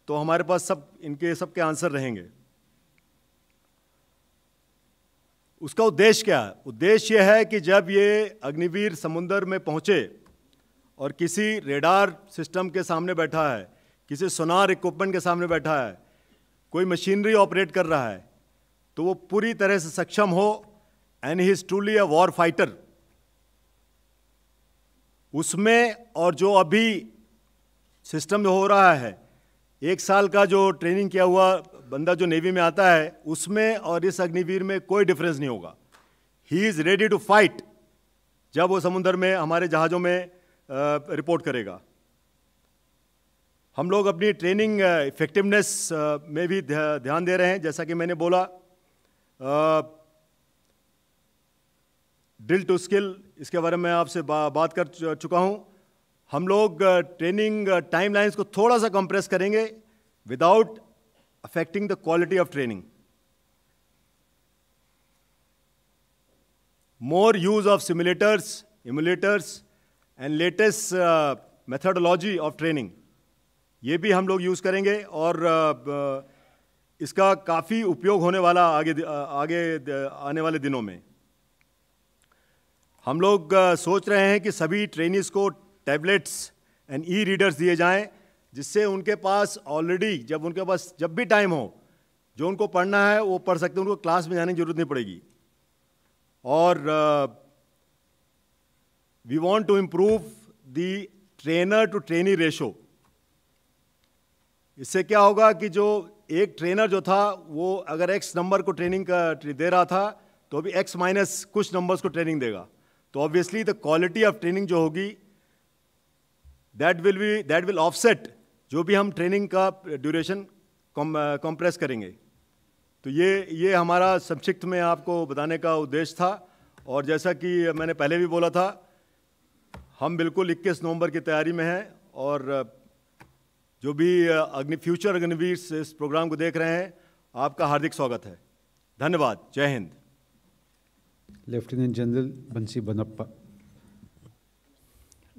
तो हमारे पास सबके आंसर रहेंगे। उसका उद्देश्य क्या है? उद्देश्य यह है कि जब ये अग्निवीर समुद्र में पहुंचे और किसी रेडार सिस्टम के सामने बैठा है, किसी सोनार इक्विपमेंट के सामने बैठा है, कोई मशीनरी ऑपरेट कर रहा है, तो वो पूरी तरह से सक्षम हो, and he is truly a war fighter. उसमें और जो अभी सिस्टम जो हो रहा है, 1 साल का जो ट्रेनिंग किया हुआ बंदा जो नेवी में आता है, उसमें और इस अग्निवीर में कोई डिफरेंस नहीं होगा। He is ready to fight जब वो समुद्र में हमारे जहाज़ों में रिपोर्ट करेगा। हम लोग अपनी ट्रेनिंग इफेक्टिवनेस में भी ध्यान दे रहे हैं। जैसा कि मैंने बोला, ड्रिल टू स्किल, इसके बारे में आपसे बात कर चुका हूं। हम लोग ट्रेनिंग टाइमलाइंस को थोड़ा सा कंप्रेस करेंगे without affecting the quality of training. More use of simulators, emulators and latest methodology of training, ये भी हम लोग यूज़ करेंगे और इसका काफ़ी उपयोग होने वाला आगे आने वाले दिनों में। हम लोग सोच रहे हैं कि सभी ट्रेनीज को टैबलेट्स एंड ई रीडर्स दिए जाएं, जिससे उनके पास ऑलरेडी जब भी टाइम हो, जो उनको पढ़ना है वो पढ़ सकते हैं, उनको क्लास में जाने की जरूरत नहीं पड़ेगी। और we want to improve the trainer to trainee ratio. इससे क्या होगा कि जो एक ट्रेनर जो था वो अगर एक्स नंबर को ट्रेनिंग का दे रहा था, तो अभी एक्स माइनस कुछ नंबर्स को ट्रेनिंग देगा। तो obviously the quality of training जो होगी दैट विल ऑफसेट जो भी हम ट्रेनिंग का ड्यूरेशन कंप्रेस करेंगे। तो ये हमारा संक्षिप्त में आपको बताने का उद्देश्य था। और जैसा कि मैंने पहले भी बोला था, हम बिल्कुल 21 नवंबर की तैयारी में हैं, और जो भी फ्यूचर अग्निवीर इस प्रोग्राम को देख रहे हैं, आपका हार्दिक स्वागत है। धन्यवाद। जय हिंद। लेफ्टिनेंट जनरल बंसी बनप्पा।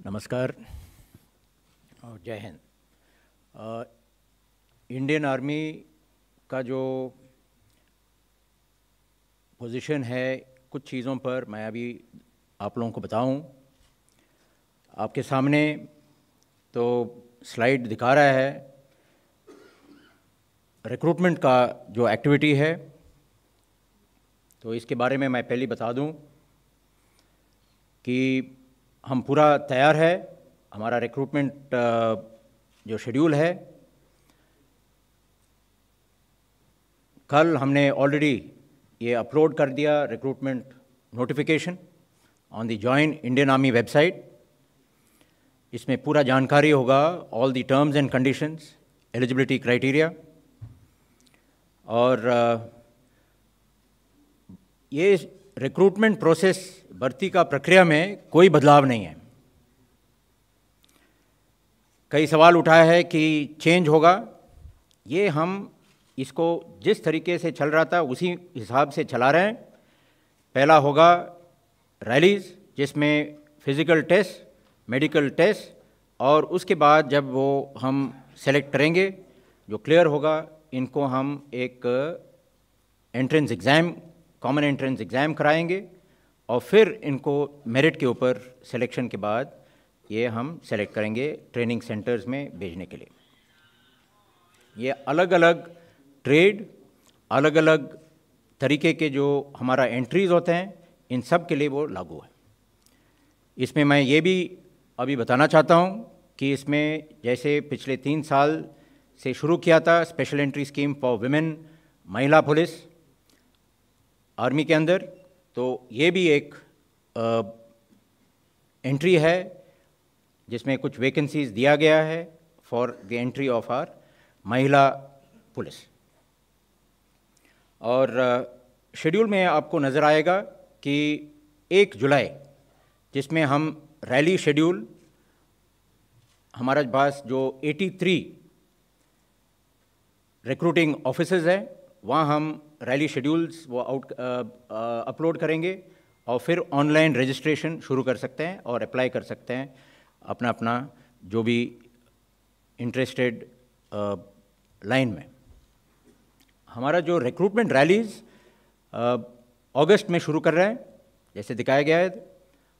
नमस्कार और जय हिंद। इंडियन आर्मी का जो पोजीशन है, कुछ चीज़ों पर मैं अभी आप लोगों को बताऊं। आपके सामने तो स्लाइड दिखा रहा है रिक्रूटमेंट का जो एक्टिविटी है। तो इसके बारे में मैं पहले बता दूं कि हम पूरा तैयार है। हमारा रिक्रूटमेंट जो शेड्यूल है, कल हमने ऑलरेडी ये अपलोड कर दिया recruitment notification on the join Indian army website. इसमें पूरा जानकारी होगा, all the terms and conditions, eligibility criteria. और ये रिक्रूटमेंट प्रोसेस, भर्ती का प्रक्रिया में कोई बदलाव नहीं है। कई सवाल उठाया है कि चेंज होगा। ये हम इसको जिस तरीके से चल रहा था उसी हिसाब से चला रहे हैं। पहला होगा रैलीज़, जिसमें फ़िज़िकल टेस्ट, मेडिकल टेस्ट, और उसके बाद जब वो हम सेलेक्ट करेंगे, जो क्लियर होगा, इनको हम एक entrance exam, common entrance exam कराएंगे और फिर इनको मेरिट के ऊपर सिलेक्शन के बाद ये हम सेलेक्ट करेंगे ट्रेनिंग सेंटर्स में भेजने के लिए। ये अलग अलग ट्रेड, अलग अलग तरीके के जो हमारा एंट्रीज़ होते हैं, इन सब के लिए वो लागू है। इसमें मैं ये भी अभी बताना चाहता हूँ कि इसमें जैसे पिछले 3 साल से शुरू किया था special entry scheme for women, महिला पुलिस आर्मी के अंदर, तो ये भी एक एंट्री है जिसमें कुछ वैकेंसीज दिया गया है for the entry of our महिला पुलिस। और शेड्यूल में आपको नज़र आएगा कि 1 जुलाई, जिसमें हम रैली शेड्यूल, हमारे पास जो 83 रिक्रूटिंग ऑफिसर्स हैं, वहाँ हम रैली शेड्यूल्स वो अपलोड करेंगे और फिर ऑनलाइन रजिस्ट्रेशन शुरू कर सकते हैं और अप्लाई कर सकते हैं अपना अपना जो भी इंटरेस्टेड लाइन में। हमारा जो रिक्रूटमेंट रैलीज़ अगस्त में शुरू कर रहे हैं, जैसे दिखाया गया है,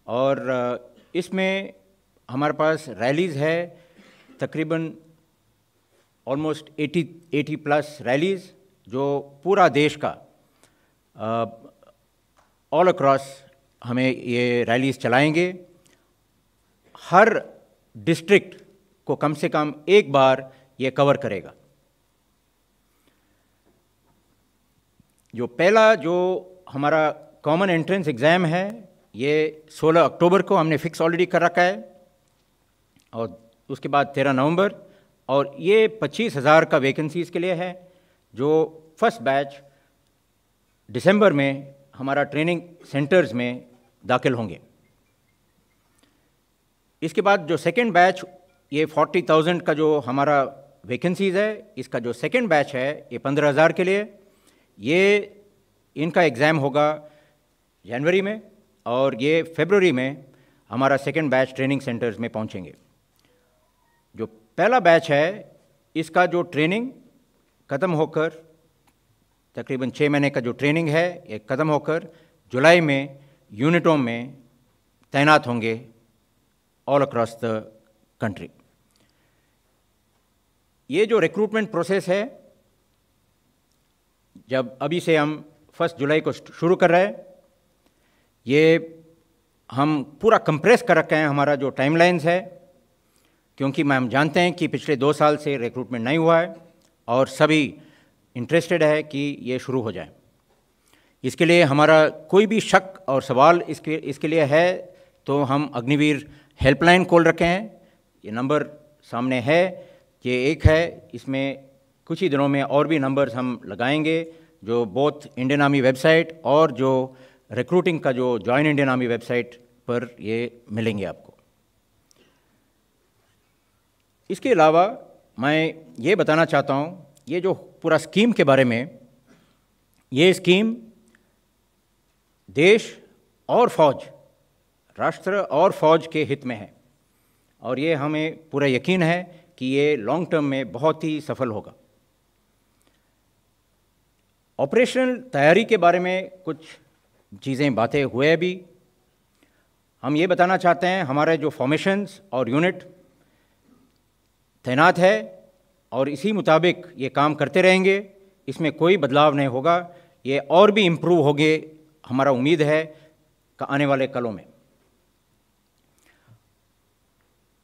और इसमें हमारे पास रैलीज़ है तकरीबन ऑलमोस्ट 80 प्लस रैलीज़, जो पूरा देश का ऑल अक्रॉस हमें ये रैलीज़ चलाएंगे। हर डिस्ट्रिक्ट को कम से कम एक बार ये कवर करेगा। जो पहला जो हमारा कॉमन एंट्रेंस एग्ज़ाम है, ये 16 अक्टूबर को हमने फिक्स ऑलरेडी कर रखा है, और उसके बाद 13 नवंबर, और ये 25,000 का वैकेंसीज़ के लिए है, जो फर्स्ट बैच दिसंबर में हमारा ट्रेनिंग सेंटर्स में दाखिल होंगे। इसके बाद जो सेकेंड बैच, ये 40,000 का जो हमारा वैकेंसीज़ है, इसका जो सेकेंड बैच है ये 15,000 के लिए, ये इनका एग्ज़ाम होगा जनवरी में, और ये फरवरी में हमारा सेकेंड बैच ट्रेनिंग सेंटर्स में पहुंचेंगे। जो पहला बैच है, इसका जो ट्रेनिंग ख़त्म होकर, तकरीबन 6 महीने का जो ट्रेनिंग है, ये ख़त्म होकर जुलाई में यूनिटों में तैनात होंगे ऑल अक्रॉस द कंट्री। ये जो रिक्रूटमेंट प्रोसेस है, जब अभी से हम 1 जुलाई को शुरू कर रहे हैं, ये हम पूरा कंप्रेस कर रखे हैं हमारा जो टाइमलाइंस है, क्योंकि हम जानते हैं कि पिछले 2 साल से रिक्रूटमेंट नहीं हुआ है और सभी इंटरेस्टेड है कि ये शुरू हो जाए। इसके लिए हमारा कोई भी शक और सवाल इसके लिए है तो हम अग्निवीर हेल्पलाइन खोल रखे हैं। ये नंबर सामने है, ये एक है, इसमें कुछ ही दिनों में और भी नंबर्स हम लगाएंगे, जो बोथ इंडियन आर्मी वेबसाइट और जो रिक्रूटिंग का जो जॉइन इंडियन आर्मी वेबसाइट पर ये मिलेंगे आपको। इसके अलावा मैं ये बताना चाहता हूँ, ये जो पूरा स्कीम के बारे में, ये स्कीम देश और फौज, राष्ट्र और फौज के हित में है, और ये हमें पूरा यकीन है कि ये लॉन्ग टर्म में बहुत ही सफल होगा। ऑपरेशनल तैयारी के बारे में कुछ चीज़ें बातें हुए अभी। हम ये बताना चाहते हैं, हमारे जो फॉर्मेशंस और यूनिट तैनात है और इसी मुताबिक ये काम करते रहेंगे, इसमें कोई बदलाव नहीं होगा। ये और भी इम्प्रूव होंगे, हमारा उम्मीद है आने वाले कलों में।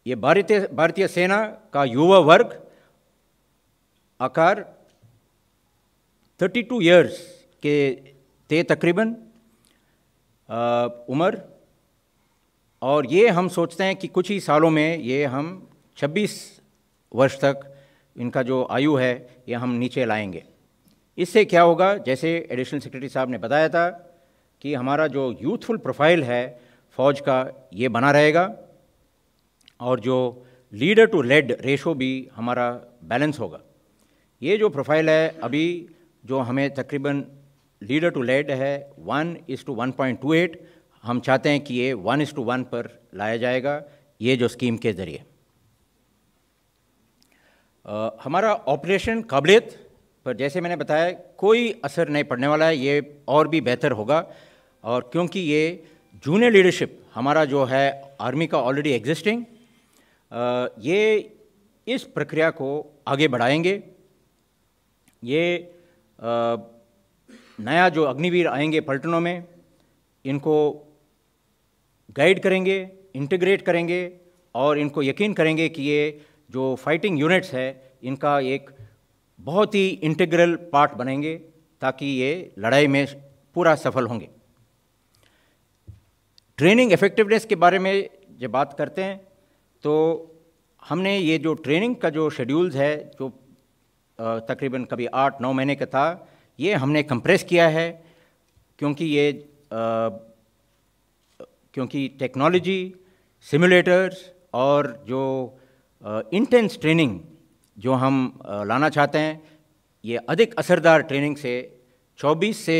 ये भारतीय सेना का युवा वर्ग आकार 32 इयर्स के थे तकरीबन उम्र, और ये हम सोचते हैं कि कुछ ही सालों में ये हम 26 वर्ष तक इनका जो आयु है ये हम नीचे लाएंगे। इससे क्या होगा, जैसे एडिशनल सेक्रेटरी साहब ने बताया था कि हमारा जो यूथफुल प्रोफाइल है फौज का, ये बना रहेगा, और जो लीडर टू लेड रेशो भी हमारा बैलेंस होगा। ये जो प्रोफाइल है अभी जो हमें तकरीबन लीडर टू लेड है 1:1.28, हम चाहते हैं कि ये 1:1 पर लाया जाएगा ये जो स्कीम के ज़रिए। हमारा ऑपरेशन काबिलियत पर जैसे मैंने बताया कोई असर नहीं पड़ने वाला है, ये और भी बेहतर होगा। और क्योंकि ये जूनियर लीडरशिप हमारा जो है आर्मी का ऑलरेडी एग्जिस्टिंग, ये इस प्रक्रिया को आगे बढ़ाएंगे। ये नया जो अग्निवीर आएंगे पलटनों में, इनको गाइड करेंगे, इंटीग्रेट करेंगे और इनको यकीन करेंगे कि ये जो फाइटिंग यूनिट्स है इनका एक बहुत ही इंटीग्रल पार्ट बनेंगे ताकि ये लड़ाई में पूरा सफल होंगे। ट्रेनिंग इफेक्टिवनेस के बारे में जब बात करते हैं तो हमने ये जो ट्रेनिंग का जो शेड्यूल्स है जो तकरीबन कभी 8-9 महीने का था, ये हमने कंप्रेस किया है क्योंकि टेक्नोलॉजी, सिमुलेटर्स और जो इंटेंस ट्रेनिंग जो हम लाना चाहते हैं, ये अधिक असरदार ट्रेनिंग से 24 से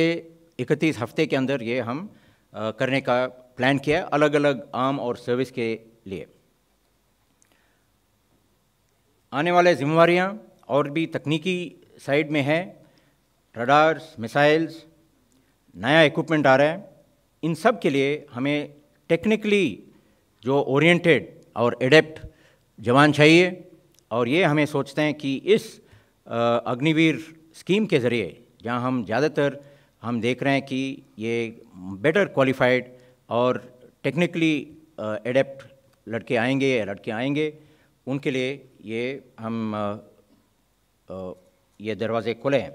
31 हफ्ते के अंदर ये हम करने का प्लान किया है, अलग अलग आर्म और सर्विस के लिए। आने वाले जिम्मेवारियां और भी तकनीकी साइड में है, रडार्स, मिसाइल्स, नया इक्विपमेंट आ रहा है। इन सब के लिए हमें टेक्निकली जो ओरिएंटेड और एडेप्ट जवान चाहिए और ये हमें सोचते हैं कि इस अग्निवीर स्कीम के ज़रिए जहां हम ज़्यादातर हम देख रहे हैं कि ये बेटर क्वालिफाइड और टेक्निकली एडेप्ट लड़के आएंगे या लड़के आएंगे, उनके लिए ये हम ये दरवाजे खुले हैं।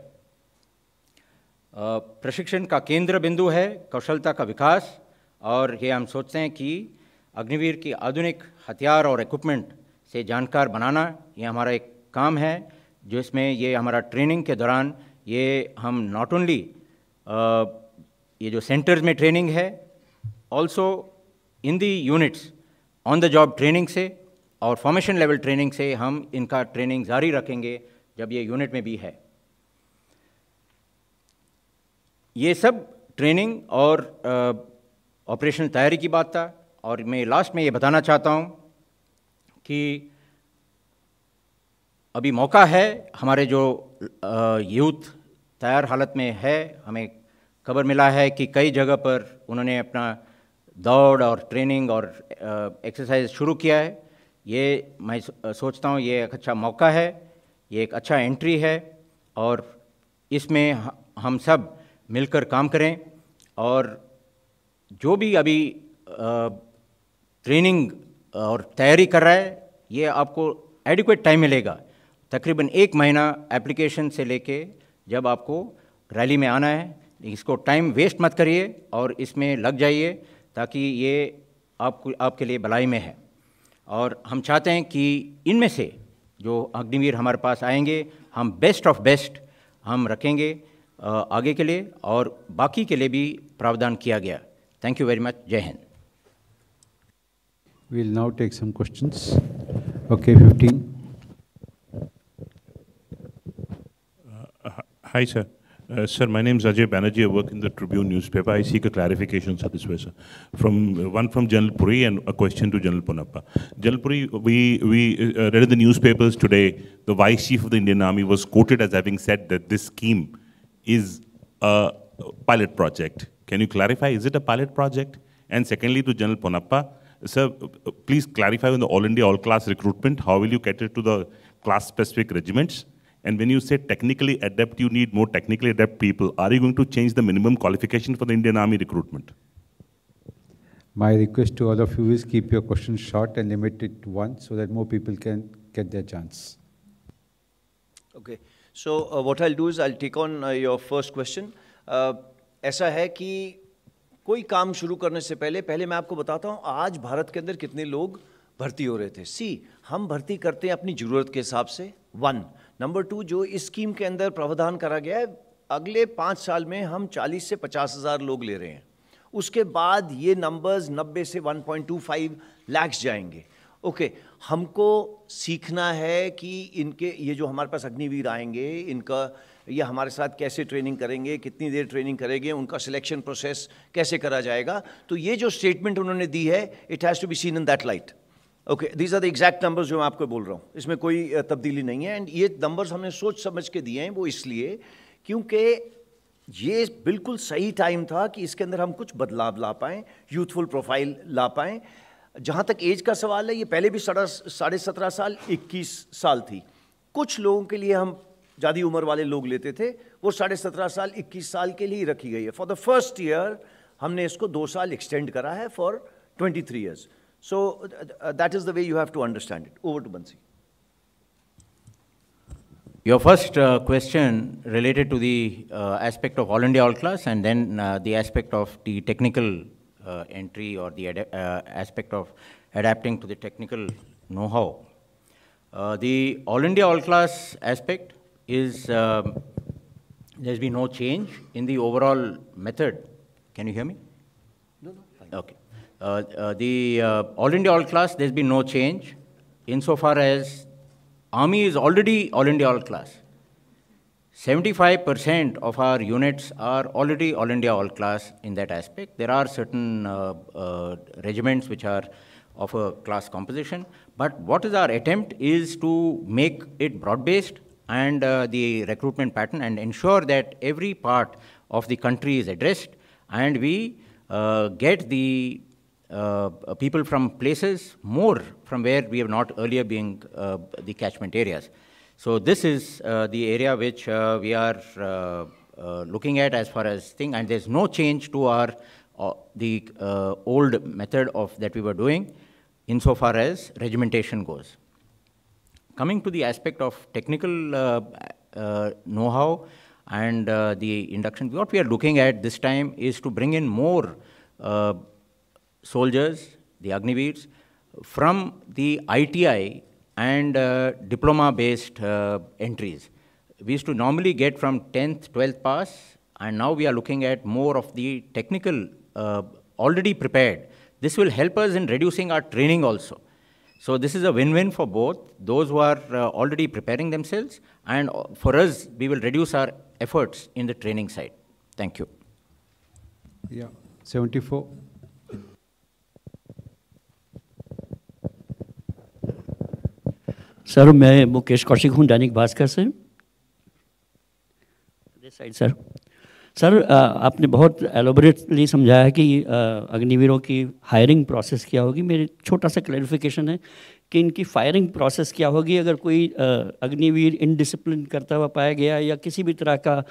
प्रशिक्षण का केंद्र बिंदु है कौशलता का विकास और ये हम सोचते हैं कि अग्निवीर की आधुनिक हथियार और इक्विपमेंट से जानकार बनाना ये हमारा एक काम है, जिसमें ये हमारा ट्रेनिंग के दौरान ये हम नॉट ओनली ये जो सेंटर्स में ट्रेनिंग है, also in the units on the job training से और फॉर्मेशन लेवल ट्रेनिंग से हम इनका ट्रेनिंग जारी रखेंगे जब ये यूनिट में भी है। ये सब ट्रेनिंग और ऑपरेशनल तैयारी की बात था। और मैं लास्ट में ये बताना चाहता हूँ कि अभी मौका है, हमारे जो यूथ तैयार हालत में है, हमें खबर मिला है कि कई जगह पर उन्होंने अपना दौड़ और ट्रेनिंग और एक्सरसाइज शुरू किया है। ये मैं सोचता हूँ ये एक अच्छा मौका है, ये एक अच्छा एंट्री है और इसमें हम सब मिलकर काम करें। और जो भी अभी ट्रेनिंग और तैयारी कर रहा है, ये आपको एडिक्वेट टाइम मिलेगा, तकरीबन 1 महीना एप्लीकेशन से लेके जब आपको रैली में आना है। इसको टाइम वेस्ट मत करिए और इसमें लग जाइए ताकि ये आपके लिए भलाई में है। और हम चाहते हैं कि इनमें से जो अग्निवीर हमारे पास आएंगे, हम बेस्ट ऑफ बेस्ट हम रखेंगे आगे के लिए और बाकी के लिए भी प्रावधान किया गया। Thank you very much. जय Hind. We'll now take some questions. Okay, 15. Hi, sir. Sir, my name is Ajay Banerjee. I work in the Tribune newspaper. I seek a clarification, sir, this way, sir. One from General Puri and a question to General Ponappa. General Puri, we read in the newspapers today, the Vice Chief of the Indian Army was quoted as having said that this scheme is a pilot project. Can you clarify, is it a pilot project? And secondly, to General Ponappa, sir, please clarify on the All India All-Class recruitment, how will you cater to the class-specific regiments? And when you say technically adept, you need more technically adept people. Are you going to change the minimum qualification for the Indian Army recruitment? My request to all of you is keep your questions short and limit it to one so that more people can get their chance. Okay, so what I'll do is I'll take on your first question. ऐसा है कि कोई काम शुरू करने से पहले मैं आपको बताता हूँ आज भारत के अंदर कितने लोग भर्ती हो रहे थे। हम भर्ती करते हैं अपनी ज़रूरत के हिसाब से, 1। नंबर 2, जो इस स्कीम के अंदर प्रावधान करा गया है, अगले 5 साल में हम 40 से 50 हज़ार लोग ले रहे हैं। उसके बाद ये नंबर्स 90 से 1.25 लाख जाएंगे ओके, हमको सीखना है कि इनके ये जो हमारे पास अग्निवीर आएंगे, इनका ये हमारे साथ कैसे ट्रेनिंग करेंगे, कितनी देर ट्रेनिंग करेंगे, उनका सिलेक्शन प्रोसेस कैसे करा जाएगा। तो ये जो स्टेटमेंट उन्होंने दी है, it has to be seen in that light. Okay, these are the exact numbers जो मैं आपको बोल रहा हूँ, इसमें कोई तब्दीली नहीं है। एंड ये नंबर्स हमने सोच समझ के दिए हैं, वो इसलिए क्योंकि ये बिल्कुल सही टाइम था कि इसके अंदर हम कुछ बदलाव ला पाएँ, यूथफुल प्रोफाइल ला पाएँ। जहाँ तक एज का सवाल है, ये पहले भी 17.5 साल 21 साल थी। कुछ लोगों के लिए हम ज़्यादा उम्र वाले लोग लेते थे, वो 17.5 साल 21 साल के लिए रखी गई है। फॉर द फर्स्ट ईयर हमने इसको 2 साल एक्सटेंड करा है for 23 years. So that is the way you have to understand it. Over to Bansi. Your first question related to the aspect of all India all class, and then the aspect of the technical entry or the aspect of adapting to the technical know-how. The all India all class aspect is there's been no change in the overall method. Can you hear me? No, fine. Okay. The all India all class, there's been no change insofar as Army is already all India all class. 75% of our units are already all India all class in that aspect. There are certain regiments which are of a class composition, but what is our attempt is to make it broad-based and the recruitment pattern and ensure that every part of the country is addressed, and we get the people from places more from where we have not earlier been the catchment areas. So this is the area which we are looking at as far as thing, and there's no change to our the old method of that we were doing insofar as regimentation goes. Coming to the aspect of technical know-how and the induction, what we are looking at this time is to bring in more soldiers, the Agniveers, from the ITI and diploma-based entries. We used to normally get from 10th, 12th pass, and now we are looking at more of the technical already prepared. This will help us in reducing our training also. So this is a win-win for both those who are already preparing themselves, and for us, we will reduce our efforts in the training side. Thank you. Yeah, 74. Sir, मैं मुकेश कौशिक हूँ दैनिक भास्कर से। This side sir. सर, आपने बहुत एलोबरेटली समझाया कि अग्निवीरों की हायरिंग प्रोसेस क्या होगी। मेरी छोटा सा क्लैरिफिकेशन है कि इनकी फायरिंग प्रोसेस क्या होगी अगर कोई अग्निवीर इनडिसिप्लिन करता हुआ पाया गया या किसी भी तरह का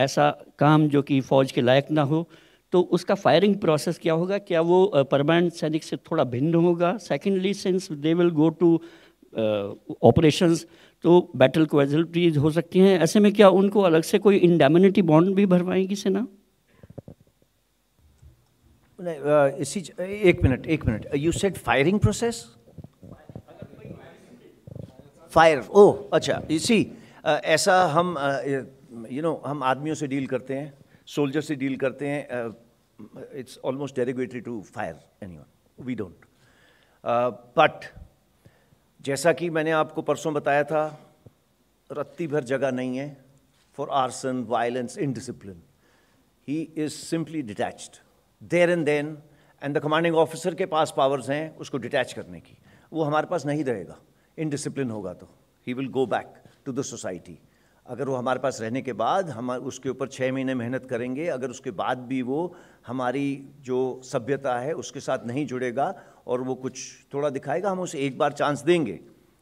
ऐसा काम जो कि फ़ौज के लायक ना हो, तो उसका फायरिंग प्रोसेस क्या होगा? क्या वो परमानेंट सैनिक से थोड़ा भिन्न होगा? Secondly, since they will go to operations, तो बैटल कैजुअल्टीज हो सकती हैं, ऐसे में क्या उनको अलग से कोई इंडेमनिटी बॉन्ड भी भरवाएगी सेना? एक minute, you said firing process? Fire, oh अच्छा। इसी ऐसा हम हम आदमियों से डील करते हैं, सोल्जर से डील करते हैं। It's almost derogatory to fire anyone, we don't. But जैसा कि मैंने आपको परसों बताया था, रत्ती भर जगह नहीं है for arson, violence, indiscipline. He is simply detached there and then, and the commanding officer के पास पावर्स हैं उसको डिटैच करने की। वो हमारे पास नहीं रहेगा। इनडिसिप्लिन होगा तो he will go back to the society. अगर वो हमारे पास रहने के बाद हम उसके ऊपर 6 महीने मेहनत करेंगे, अगर उसके बाद भी वो हमारी जो सभ्यता है उसके साथ नहीं जुड़ेगा और वो कुछ थोड़ा दिखाएगा, हम उसे एक बार चांस देंगे।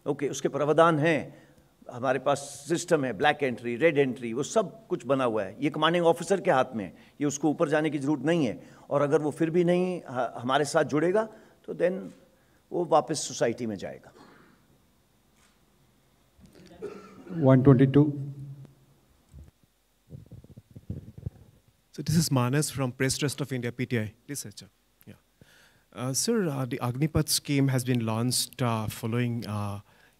ओके, उसके प्रावधान हैं, हमारे पास सिस्टम है, ब्लैक एंट्री, रेड एंट्री, वो सब कुछ बना हुआ है। ये कमांडिंग ऑफिसर के हाथ में है, ये उसको ऊपर जाने की ज़रूरत नहीं है। और अगर वो फिर भी नहीं हमारे साथ जुड़ेगा तो देन वो वापस सोसाइटी में जाएगा। 122. So this is Manas from Press Trust of India, PTI researcher. Yeah, sir, the Agnipath scheme has been launched following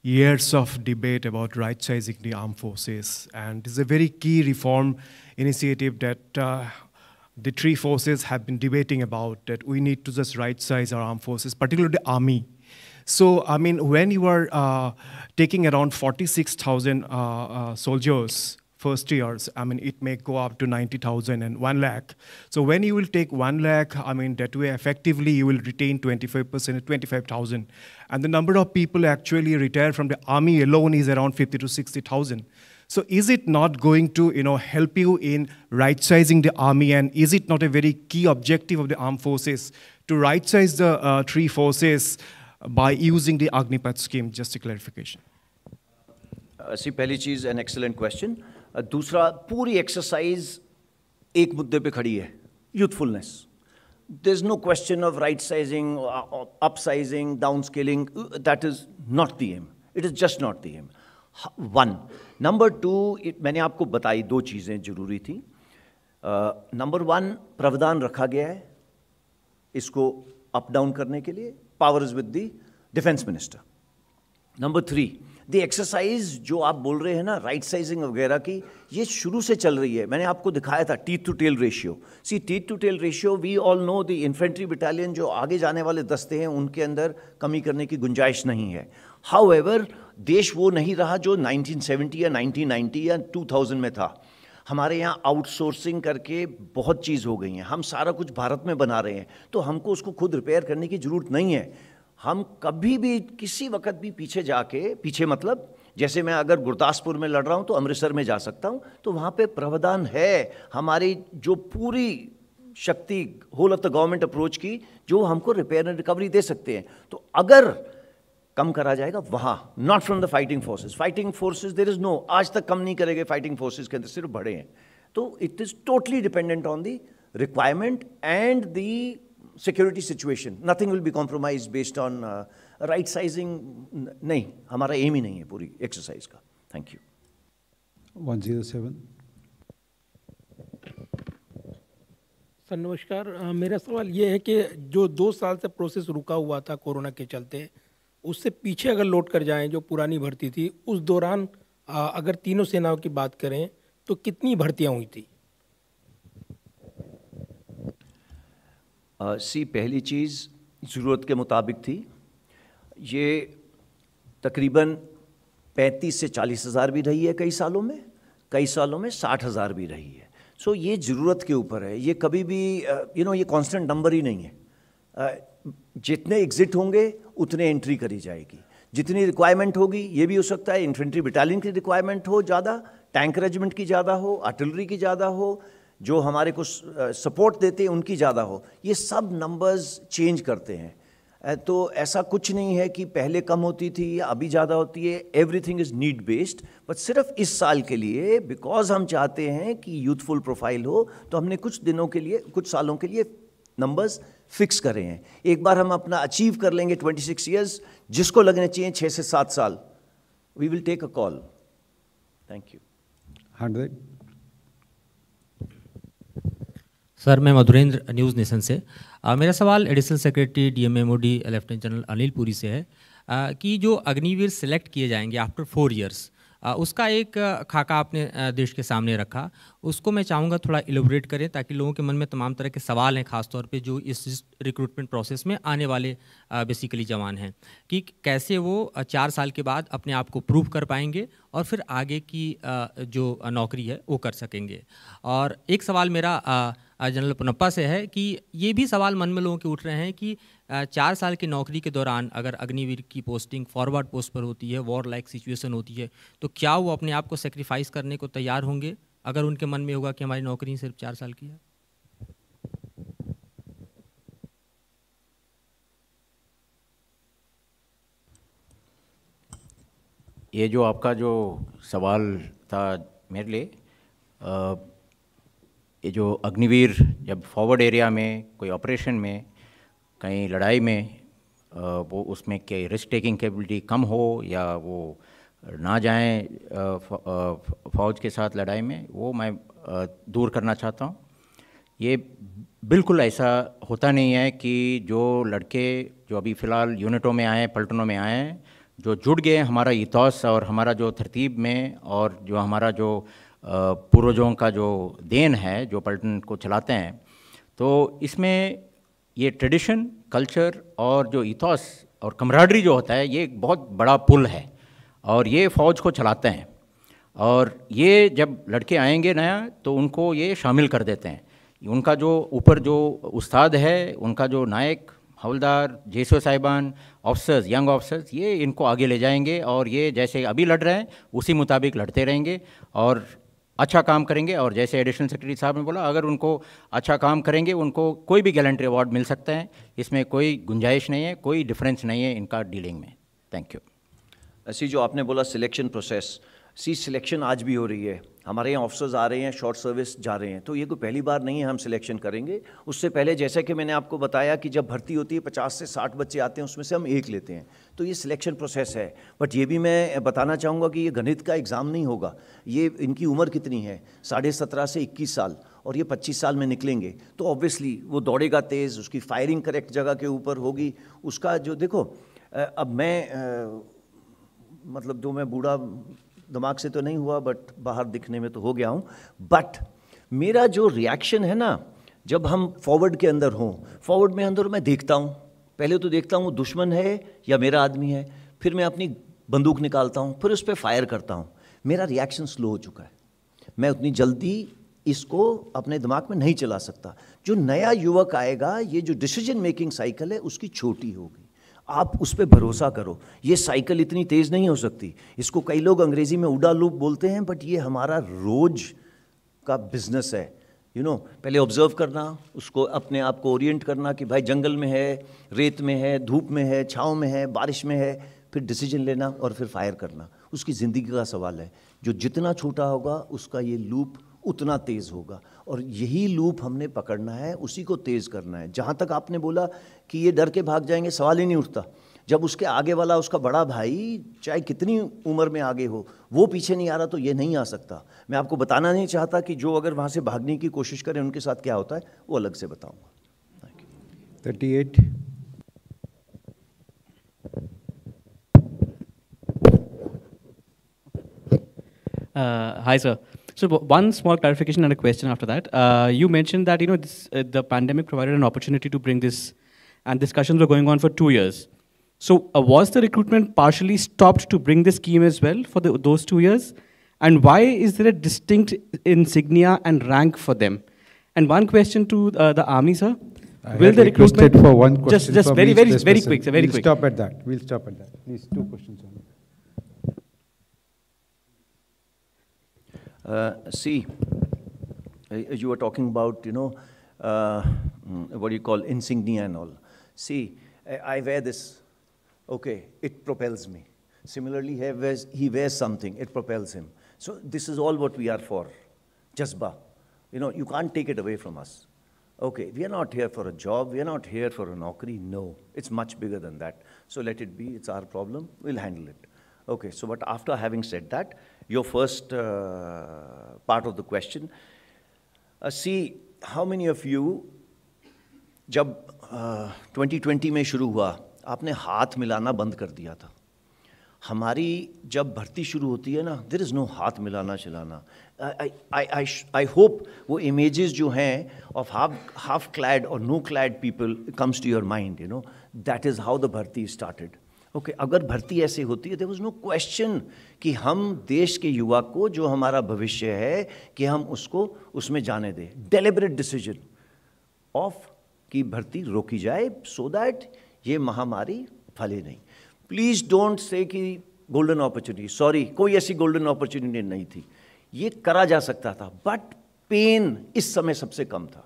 years of debate about right-sizing the armed forces, and is a very key reform initiative that the three forces have been debating about. That we need to just right-size our armed forces, particularly the army. So, I mean, when you are taking around 46,000 soldiers first years, I mean, it may go up to 90,000 and 1 lakh. So when you will take 1 lakh, I mean, that way effectively you will retain 25%, 25,000. And the number of people actually retire from the army alone is around 50 to 60,000. So is it not going to, help you in right-sizing the army? And is it not a very key objective of the armed forces to right-size the three forces by using the Agnipath scheme? Just a clarification. सी पहली चीज़ एन एक्सेलेंट क्वेश्चन. दूसरा, पूरी एक्सरसाइज एक मुद्दे पे खड़ी है, youthfulness. There is no question of right sizing, up sizing, down scaling. That is not the aim. It is just not the aim. 1. Number 2, मैंने आपको बताई 2 चीज़ें जरूरी थी. नंबर 1, प्रावधान रखा गया है इसको अप डाउन करने के लिए. Power is with the defence minister. Number 3, the exercise जो आप बोल रहे हैं ना, राइट साइजिंग वगैरह की, ये शुरू से चल रही है. मैंने आपको दिखाया था teeth to tail ratio. See, teeth to tail ratio, we all know the infantry battalion जो आगे जाने वाले दस्ते हैं उनके अंदर कमी करने की गुंजाइश नहीं है. हाउएवर, देश वो नहीं रहा जो 1970 या 1990 या 2000 में था. हमारे यहाँ आउटसोर्सिंग करके बहुत चीज़ हो गई हैं. हम सारा कुछ भारत में बना रहे हैं, तो हमको उसको खुद रिपेयर करने की ज़रूरत नहीं है. हम कभी भी किसी वक्त भी पीछे जाके, पीछे मतलब जैसे मैं अगर गुरदासपुर में लड़ रहा हूँ तो अमृतसर में जा सकता हूँ, तो वहाँ पे प्रावधान है. हमारी जो पूरी शक्ति whole of the government approach की, जो हमको रिपेयर एंड रिकवरी दे सकते हैं. तो अगर कम करा जाएगा वहाँ, not from the fighting forces. Fighting forces there is no, आज तक कम नहीं करेंगे फाइटिंग फोर्सेस के अंदर, सिर्फ बढ़े हैं. तो it is totally dependent on the requirement and the security situation. Nothing will be compromised based on right sizing. नहीं, हमारा एम ही नहीं है पूरी एक्सरसाइज का. Thank you. 107. सर नमस्कार. मेरा सवाल ये है कि जो 2 साल से प्रोसेस रुका हुआ था कोरोना के चलते, उससे पीछे अगर लौट कर जाएं, जो पुरानी भर्ती थी, उस दौरान अगर तीनों सेनाओं की बात करें तो कितनी भर्तियां हुई थी? सी, पहली चीज़ ज़रूरत के मुताबिक थी. ये तकरीबन 35 से 40 हज़ार भी रही है कई सालों में, कई सालों में 60 हज़ार भी रही है. सो ये ज़रूरत के ऊपर है. ये कभी भी ये कांस्टेंट नंबर ही नहीं है. जितने एग्ज़िट होंगे उतने एंट्री करी जाएगी. जितनी रिक्वायरमेंट होगी, ये भी हो सकता है इन्फेंट्री बटालियन की रिक्वायरमेंट हो ज़्यादा, टैंक रेजिमेंट की ज़्यादा हो, आर्टिलरी की ज़्यादा हो, जो हमारे को सपोर्ट देते हैं उनकी ज़्यादा हो. ये सब नंबर्स चेंज करते हैं. तो ऐसा कुछ नहीं है कि पहले कम होती थी या अभी ज़्यादा होती है. Everything is need based. But सिर्फ इस साल के लिए, बिकॉज हम चाहते हैं कि यूथफुल प्रोफाइल हो, तो हमने कुछ दिनों के लिए, कुछ सालों के लिए नंबर्स फिक्स करे हैं. एक बार हम अपना अचीव कर लेंगे 26 ईयर्स, जिसको लगने चाहिए 6 से 7 साल, we will take a call. Thank you. 100. Sir मैं मधुरेंद्र, न्यूज़ नेशन से. मेरा सवाल additional secretary DMMOD lieutenant general Anil Puri से है कि जो अग्निवीर सिलेक्ट किए जाएंगे आफ्टर 4 इयर्स, उसका एक खाका आपने देश के सामने रखा. उसको मैं चाहूँगा थोड़ा इलेबोरेट करें, ताकि लोगों के मन में तमाम तरह के सवाल हैं, खासतौर पे जो इस रिक्रूटमेंट प्रोसेस में आने वाले बेसिकली जवान हैं, कि कैसे वो 4 साल के बाद अपने आप को प्रूव कर पाएंगे और फिर आगे की जो नौकरी है वो कर सकेंगे. और एक सवाल मेरा जनरल पुनप्पा से है कि ये भी सवाल मन में लोगों के उठ रहे हैं कि 4 साल की नौकरी के दौरान अगर अग्निवीर की पोस्टिंग फॉरवर्ड पोस्ट पर होती है, वॉर लाइक सिचुएशन होती है, तो क्या वो अपने आप को सेक्रीफाइस करने को तैयार होंगे अगर उनके मन में होगा कि हमारी नौकरी सिर्फ 4 साल की है? ये जो आपका जो सवाल था मेरे लिए, ये जो अग्निवीर जब फॉरवर्ड एरिया में कोई ऑपरेशन में, कहीं लड़ाई में, वो उसमें के रिस्क टेकिंग कैपेबिलिटी कम हो या वो ना जाएं फ़ौज के साथ लड़ाई में, वो मैं दूर करना चाहता हूँ. ये बिल्कुल ऐसा होता नहीं है कि जो लड़के जो अभी फ़िलहाल यूनिटों में आए, पलटनों में आए, जो जुड़ गए हमारा इथॉस और हमारा जो तरतीब में, और जो हमारा जो पूर्वजों का जो देन है जो पलटन को चलाते हैं, तो इसमें ये ट्रेडिशन, कल्चर और जो इथॉस और कमराडरी जो होता है ये एक बहुत बड़ा पुल है, और ये फ़ौज को चलाते हैं। और ये जब लड़के आएंगे नया तो उनको ये शामिल कर देते हैं। उनका जो ऊपर जो उस्ताद है, उनका जो नायक, हवलदार, जेसो साहिबान, ऑफिसर्स, यंग ऑफिसर्स, ये इनको आगे ले जाएंगे और ये जैसे अभी लड़ रहे हैं उसी मुताबिक लड़ते रहेंगे और अच्छा काम करेंगे। और जैसे एडिशनल सेक्रेटरी साहब ने बोला, अगर उनको अच्छा काम करेंगे उनको कोई भी गैलेंट्री अवार्ड मिल सकता है, इसमें कोई गुंजाइश नहीं है, कोई डिफरेंस नहीं है इनका डीलिंग में। Thank you. ऐसी जो आपने बोला सिलेक्शन प्रोसेस, सिलेक्शन आज भी हो रही है। हमारे यहाँ ऑफिसर्स आ रहे हैं, शॉर्ट सर्विस जा रहे हैं, तो ये कोई पहली बार नहीं है हम सिलेक्शन करेंगे। उससे पहले जैसे कि मैंने आपको बताया कि जब भर्ती होती है 50 से 60 बच्चे आते हैं, उसमें से हम एक लेते हैं, तो ये सिलेक्शन प्रोसेस है। बट ये भी मैं बताना चाहूँगा कि ये गणित का एग्ज़ाम नहीं होगा। ये इनकी उम्र कितनी है, 17.5 से 21 साल, और ये 25 साल में निकलेंगे, तो ऑब्वियसली वो दौड़ेगा तेज़, उसकी फायरिंग करेक्ट जगह के ऊपर होगी। उसका जो देखो, अब मैं मतलब जो मैं बूढ़ा दिमाग से तो नहीं हुआ, बट बाहर दिखने में तो हो गया हूँ। बट मेरा जो रिएक्शन है ना, जब हम फॉरवर्ड के अंदर हों, फॉरवर्ड में अंदर मैं देखता हूँ, पहले तो देखता हूँ दुश्मन है या मेरा आदमी है, फिर मैं अपनी बंदूक निकालता हूँ, फिर उस पर फायर करता हूँ। मेरा रिएक्शन स्लो हो चुका है, मैं उतनी जल्दी इसको अपने दिमाग में नहीं चला सकता। जो नया युवक आएगा, ये जो डिसीजन मेकिंग साइकिल है उसकी छोटी होगी, आप उस पर भरोसा करो। ये साइकिल इतनी तेज़ नहीं हो सकती। इसको कई लोग अंग्रेज़ी में उडा लूप बोलते हैं, बट ये हमारा रोज का बिजनेस है। पहले ऑब्जर्व करना, उसको अपने आप को ओरिएंट करना कि भाई जंगल में है, रेत में है, धूप में है, छाँव में है, बारिश में है, फिर डिसीजन लेना और फिर फायर करना। उसकी ज़िंदगी का सवाल है। जो जितना छोटा होगा उसका ये लूप उतना तेज़ होगा, और यही लूप हमने पकड़ना है, उसी को तेज़ करना है। जहाँ तक आपने बोला कि ये डर के भाग जाएंगे, सवाल ही नहीं उठता। जब उसके आगे वाला, उसका बड़ा भाई, चाहे कितनी उम्र में आगे हो, वो पीछे नहीं आ रहा तो ये नहीं आ सकता। मैं आपको बताना नहीं चाहता कि जो अगर वहाँ से भागने की कोशिश करें उनके साथ क्या होता है, वो अलग से बताऊँगा। 38। Hi, sir. So one small clarification and a question after that. You mentioned that the pandemic provided an opportunity to bring this, and discussions were going on for 2 years. So was the recruitment partially stopped to bring this scheme as well for those 2 years? And why is there a distinct insignia and rank for them? And one question to the army, sir. Will the recruitment for one question? Just very quick, sir. Very quick. We'll stop at that. We'll stop at that. Please, 2 questions only. See, you were talking about, what you call insignia and all. See, I wear this. Okay, it propels me. Similarly, he wears something, it propels him. So this is all what we are for. Jazba. You can't take it away from us. Okay, we are not here for a job. We are not here for a naukri. No, it's much bigger than that. So let it be. It's our problem. We'll handle it. Okay, so but after having said that, your first part of the question, see, how many of you, जब 2020 में शुरू हुआ, आपने हाथ मिलाना बंद कर दिया था। हमारी जब भर्ती शुरू होती है ना, देयर इज़ नो हाथ मिलाना चिलाना। आई होप वो इमेजेस जो हैं ऑफ हाफ क्लैड और no clad people comes to your mind, that is how the भर्ती स्टार्टेड। ओके, अगर भर्ती ऐसे होती है, देयर वाज नो क्वेश्चन कि हम देश के युवा को, जो हमारा भविष्य है, कि हम उसको उसमें जाने दें। डेलिबरेट डिसीजन ऑफ कि भर्ती रोकी जाए, सो दैट ये महामारी फैले नहीं। प्लीज़ डोंट से कि गोल्डन अपॉर्चुनिटी, सॉरी, कोई ऐसी गोल्डन अपॉर्चुनिटी नहीं थी। ये करा जा सकता था, बट पेन इस समय सबसे कम था।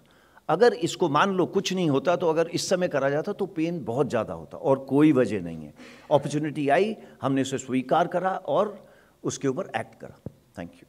अगर इसको मान लो कुछ नहीं होता, तो अगर इस समय करा जाता तो पेन बहुत ज़्यादा होता, और कोई वजह नहीं है। अपॉर्चुनिटी आई, हमने उसे स्वीकार करा और उसके ऊपर एक्ट करा। Thank you.